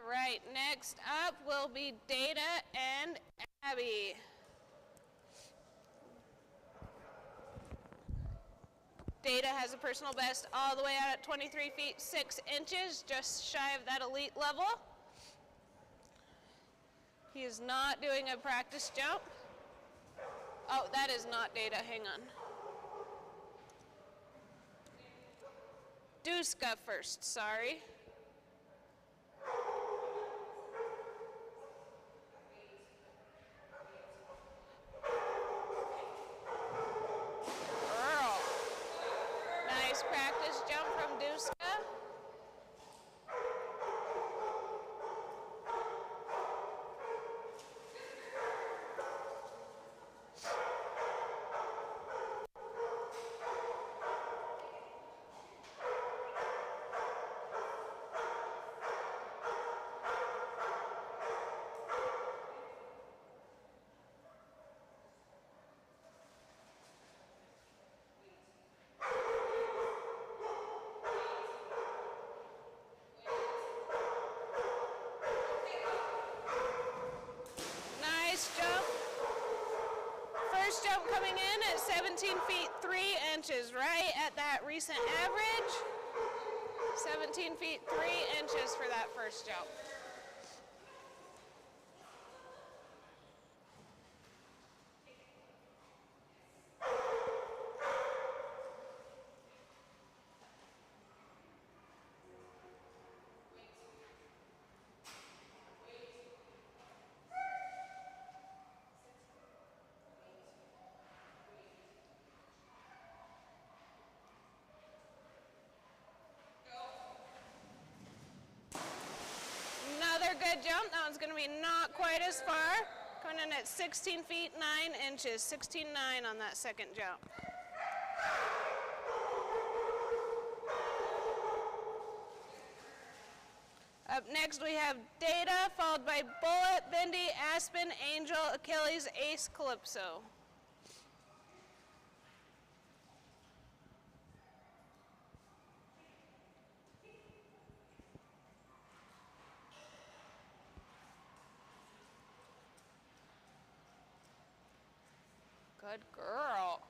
All right, next up will be Data and Abby. Data has a personal best all the way out at 23 feet 6 inches, just shy of that elite level. He is not doing a practice jump. Oh, that is not Data, hang on. Duska first, sorry. Nice practice jump from Duska. Jump. First jump coming in at 17 feet 3 inches, right at that recent average. 17 feet 3 inches for that first jump. Another good jump. That one's going to be not quite as far. Coming in at 16 feet 9 inches. 16.9 on that second jump. Up next we have Data, followed by Bullet, Bindi, Aspen, Angel, Achilles, Ace, Calypso. Good girl.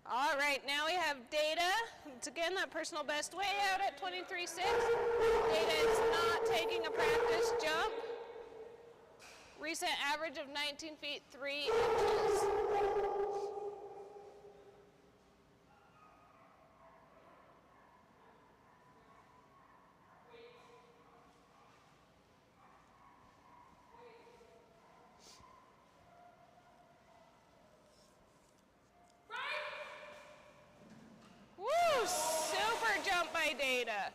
All right, now we have Data. It's again that personal best way out at 23.6. Data is not taking a practice jump. Recent average of 19 feet 3 inches. Woo! Super jump by Data.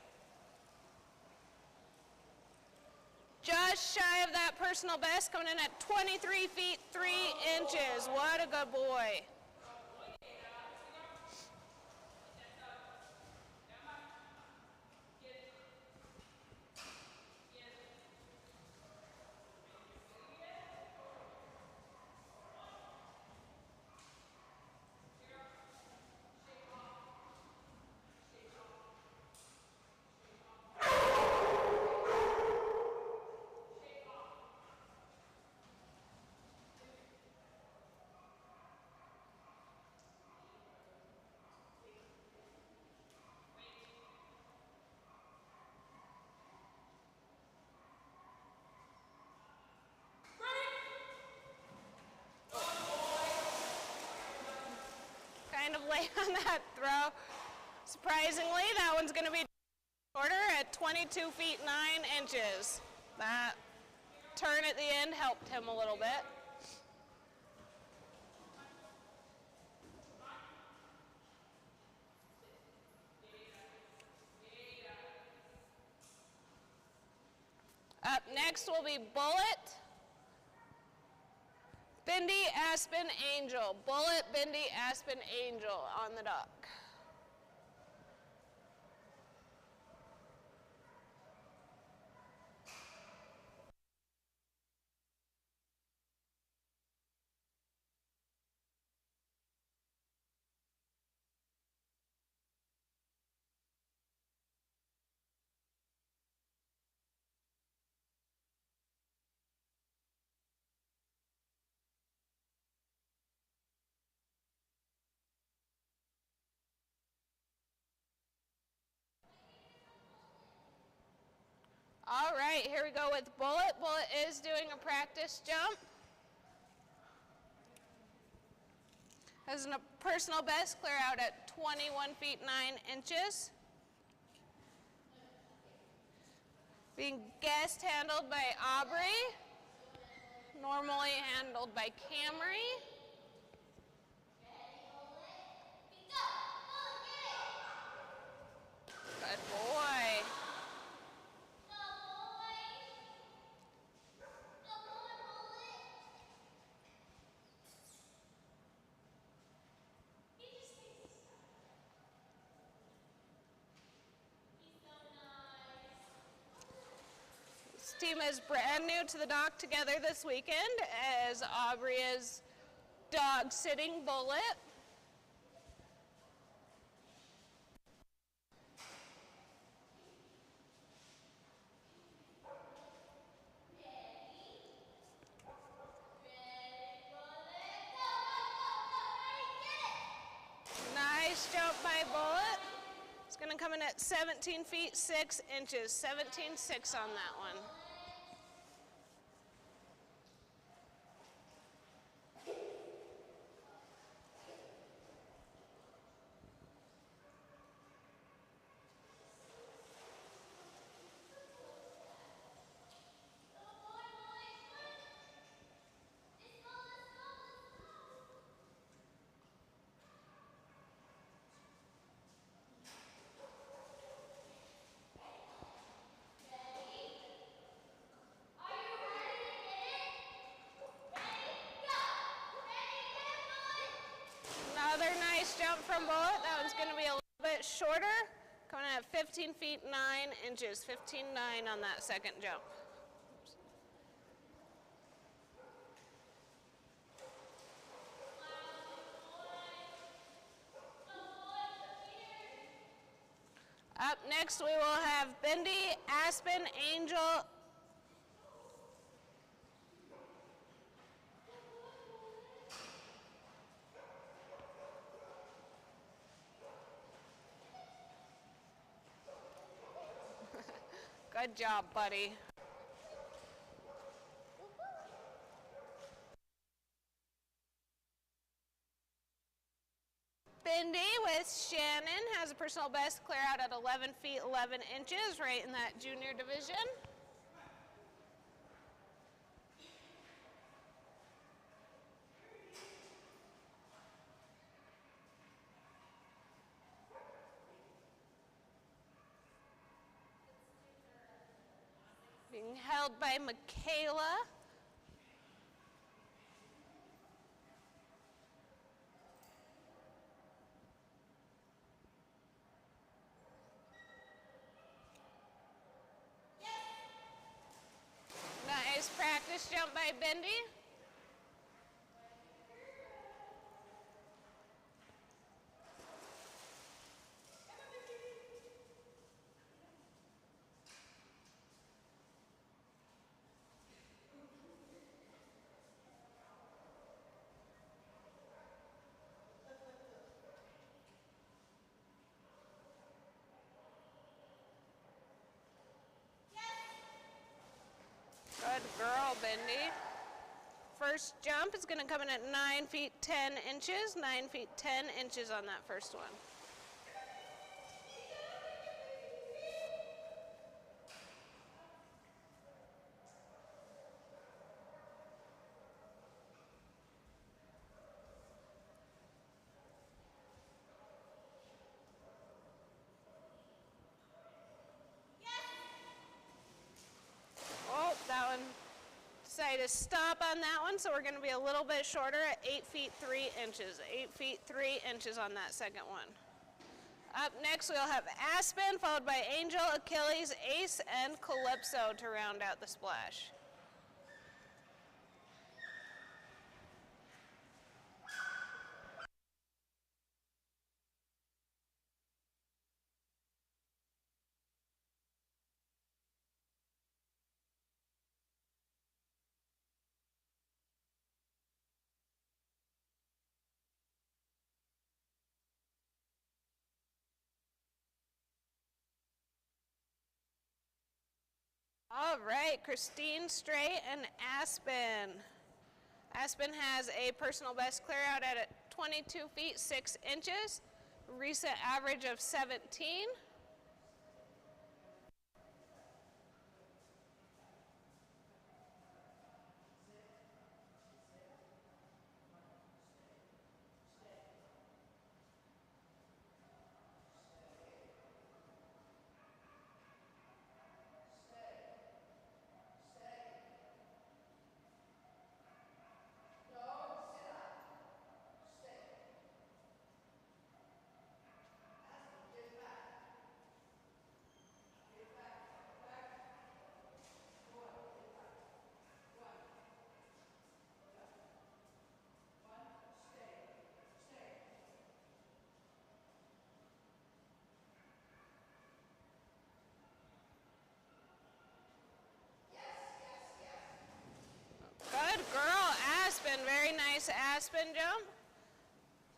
shy of that personal best, coming in at 23 feet 3 inches. What a good boy. Kind of late on that throw. Surprisingly, that one's going to be shorter at 22 feet 9 inches. That turn at the end helped him a little bit. Up next will be Bullet, Bindi, Aspen, Angel. Bullet, Bindi, Aspen, Angel on the duck. All right, here we go with Bullet. Bullet is doing a practice jump. Has a personal best clear out at 21 feet 9 inches. Being guest handled by Aubrey. Normally handled by Camry. Good boy. This team is brand new to the dock together this weekend, as Aubrey is dog sitting Bullet. Nice jump by Bullet. It's going to come in at 17 feet 6 inches, 17.6 on that one. Another nice jump from Bullet. That one's going to be a little bit shorter, coming in at 15 feet 9 inches, 15.9 on that second jump. Up next we will have Bindi, Aspen, Angel. Good job, buddy. Bindi with Shannon has a personal best clear out at 11 feet 11 inches, right in that junior division. Being being held by Michaela. Nice practice jump by Bendy. Good girl, Bendy. First jump is going to come in at 9 feet 10 inches. 9 feet 10 inches on that first one. Oh, that one decided to stop on that one, so we're going to be a little bit shorter at 8 feet 3 inches. 8 feet 3 inches on that second one. Up next, we'll have Aspen, followed by Angel, Achilles, Ace, and Calypso to round out the splash. All right, Christine Strait and Aspen. Aspen has a personal best clear out at 22 feet 6 inches, recent average of 17. Good girl, Aspen. Very nice Aspen jump.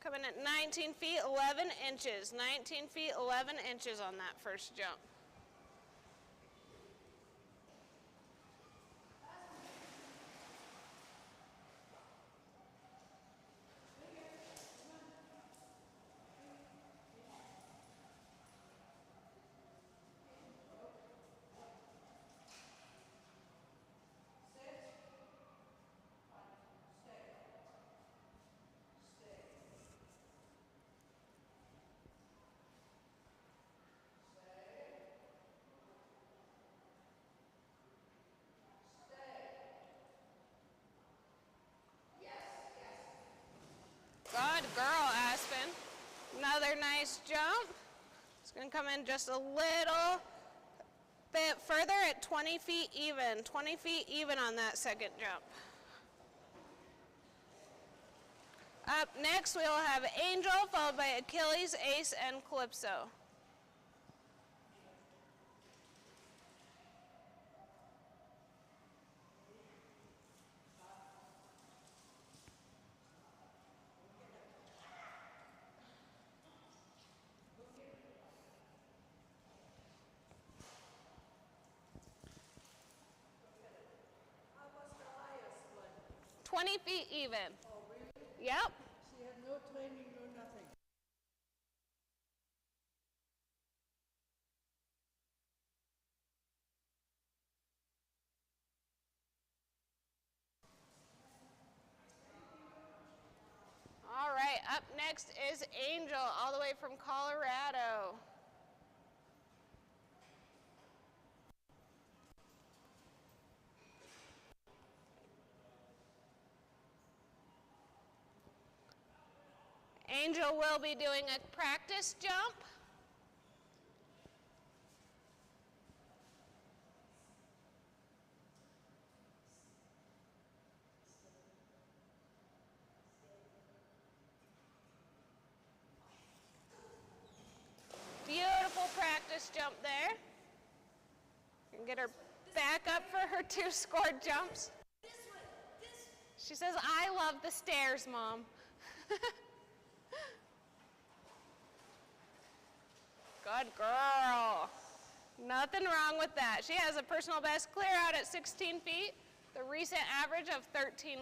Coming at 19 feet 11 inches. 19 feet 11 inches on that first jump. Good girl, Aspen. Another nice jump. It's going to come in just a little bit further at 20 feet even. 20 feet even on that second jump. Up next, we'll have Angel, followed by Achilles, Ace, and Calypso. How was the highest one? 20 feet even. Oh, really? Yep. She had no training, no nothing. All right, up next is Angel, all the way from Colorado. Angel will be doing a practice jump. Beautiful practice jump there. You can get her back up for her 2 scored jumps. She says, I love the stairs, Mom. Good girl. Nothing wrong with that. She has a personal best clear out at 16 feet, the recent average of 13.1.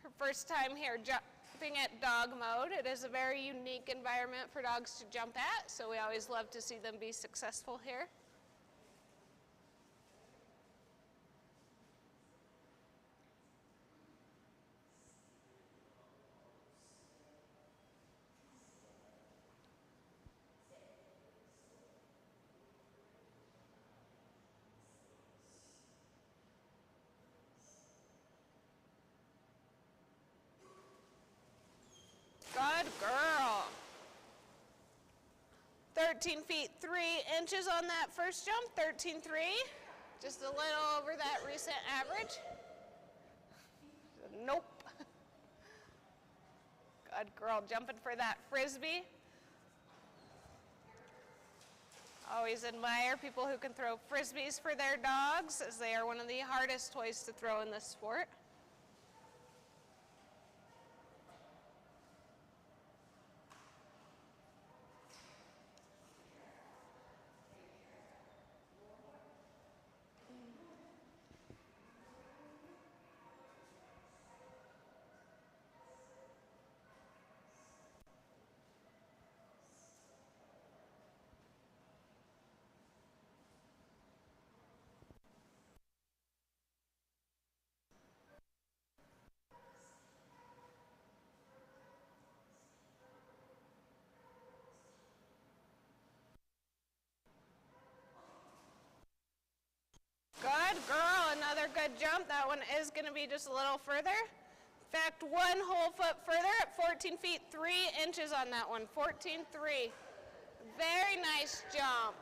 Her first time here jumping at Dogmode. It is a very unique environment for dogs to jump at, so we always love to see them be successful here. Good girl. 13 feet 3 inches on that first jump, 13.3. Just a little over that recent average. Nope. Good girl, jumping for that frisbee. Always admire people who can throw frisbees for their dogs, as they are one of the hardest toys to throw in this sport. Good girl, another good jump. That one is going to be just a little further. In fact, 1 whole foot further at 14 feet 3 inches on that one, 14.3. Very nice jump.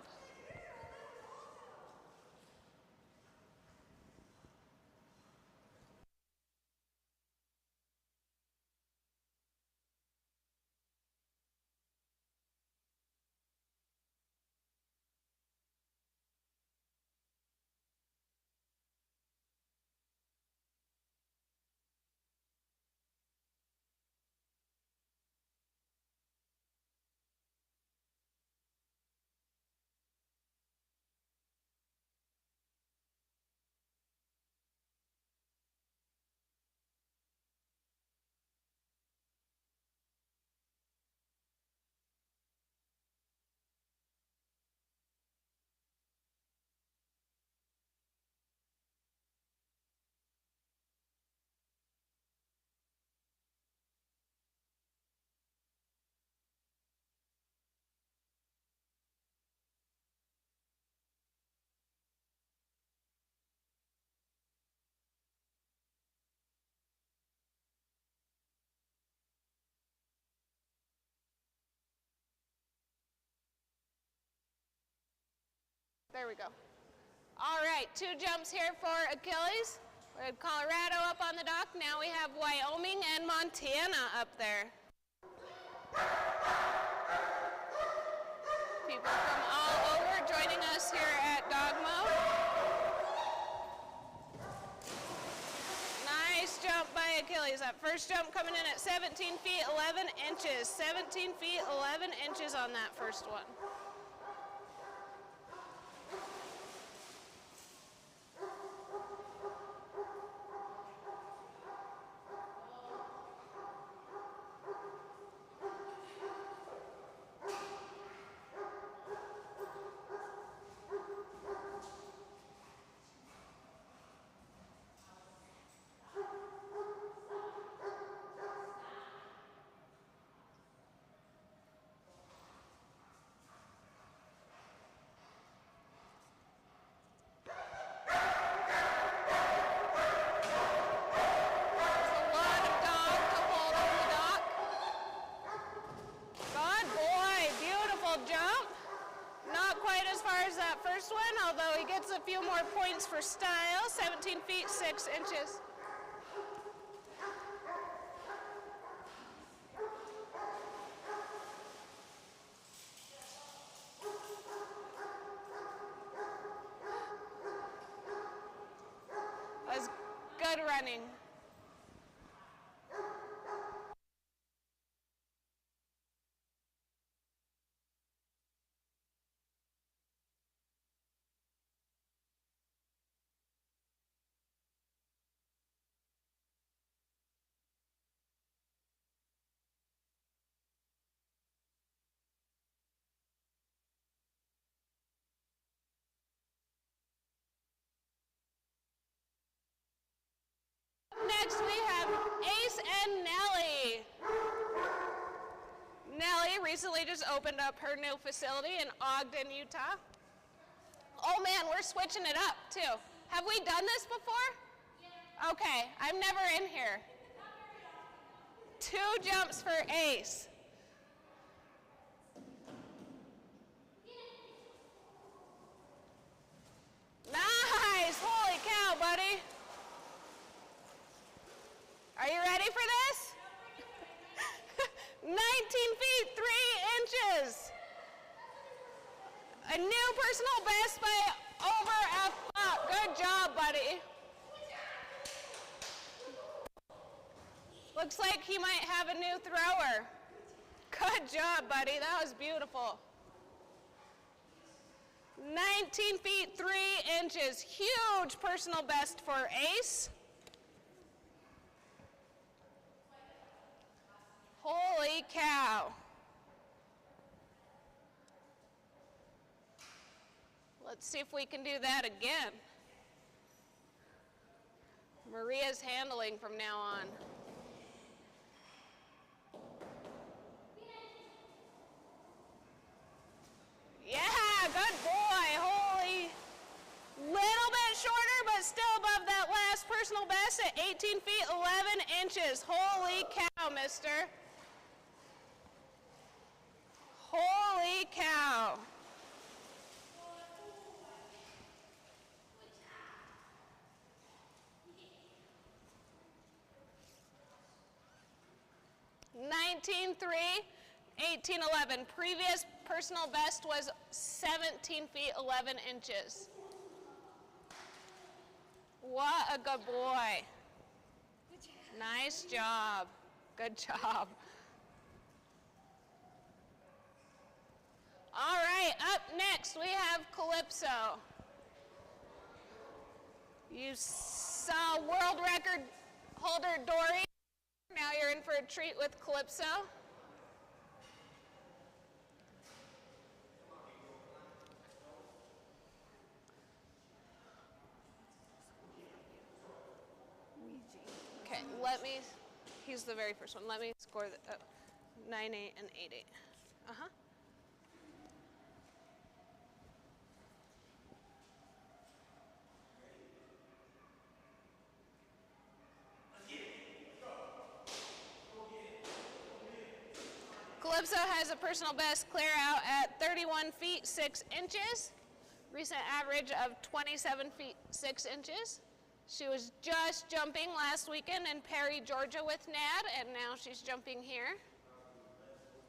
There we go. All right, 2 jumps here for Achilles. We had Colorado up on the dock. Now we have Wyoming and Montana up there. People from all over joining us here at Dogmode. Nice jump by Achilles. That first jump coming in at 17 feet 11 inches. 17 feet 11 inches on that first one. 6 inches. That was good running. Next we have Ace and Nellie. Nellie recently just opened up her new facility in Ogden, Utah. Oh man, we're switching it up too. Have we done this before? Yeah. Okay, I'm never in here. 2 jumps for Ace. Nice! Holy cow, buddy. Are you ready for this? 19 feet 3 inches. A new personal best by over a foot. Good job, buddy. Looks like he might have a new thrower. Good job, buddy. That was beautiful. 19 feet 3 inches. Huge personal best for Ace. Holy cow. Let's see if we can do that again. Maria's handling from now on. Yeah, good boy. Holy. Little bit shorter, but still above that last personal best at 18 feet 11 inches. Holy cow, mister. Holy cow. $19.3, $18.11. Previous personal best was 17 feet 11 inches. What a good boy. Nice job. Good job. All right, up next we have Calypso. You saw world record holder Dory. Now you're in for a treat with Calypso. Okay, he's the very first one. Let me score the 9-8 and 8-8. Uh-huh. Calypso has a personal best clear out at 31 feet 6 inches. Recent average of 27 feet 6 inches. She was just jumping last weekend in Perry, Georgia with Nad, and now she's jumping here.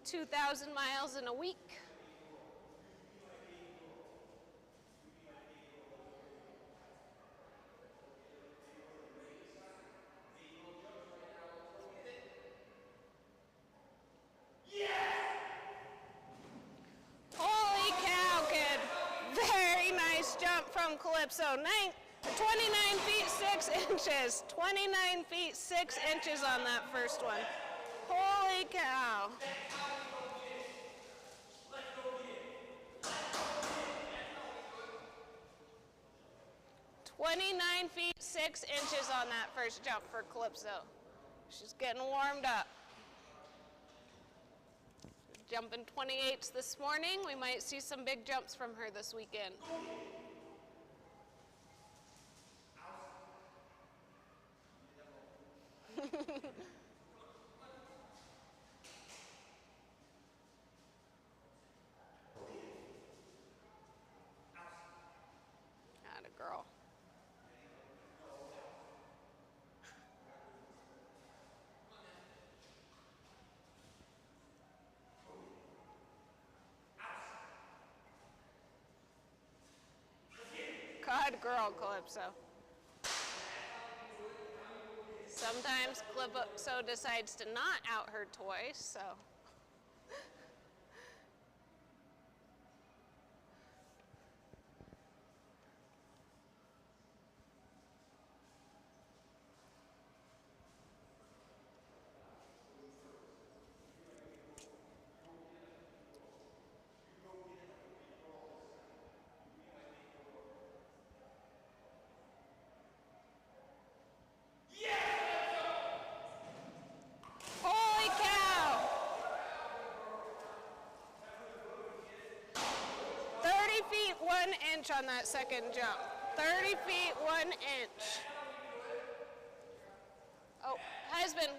2,000 miles in a week. Holy cow, kid. Very nice jump from Calypso. 29 feet 6 inches. 29 feet 6 inches on that first one. Holy cow. "29 feet 6 inches on that first jump for Calypso. She's getting warmed up. Jumping 28s this morning. We might see some big jumps from her this weekend. Atta girl. girl Calypso. Sometimes Calypso decides to not out her toys, so. Holy cow! 30 feet, 1 inch on that second jump. 30 feet, 1 inch. Oh, husband,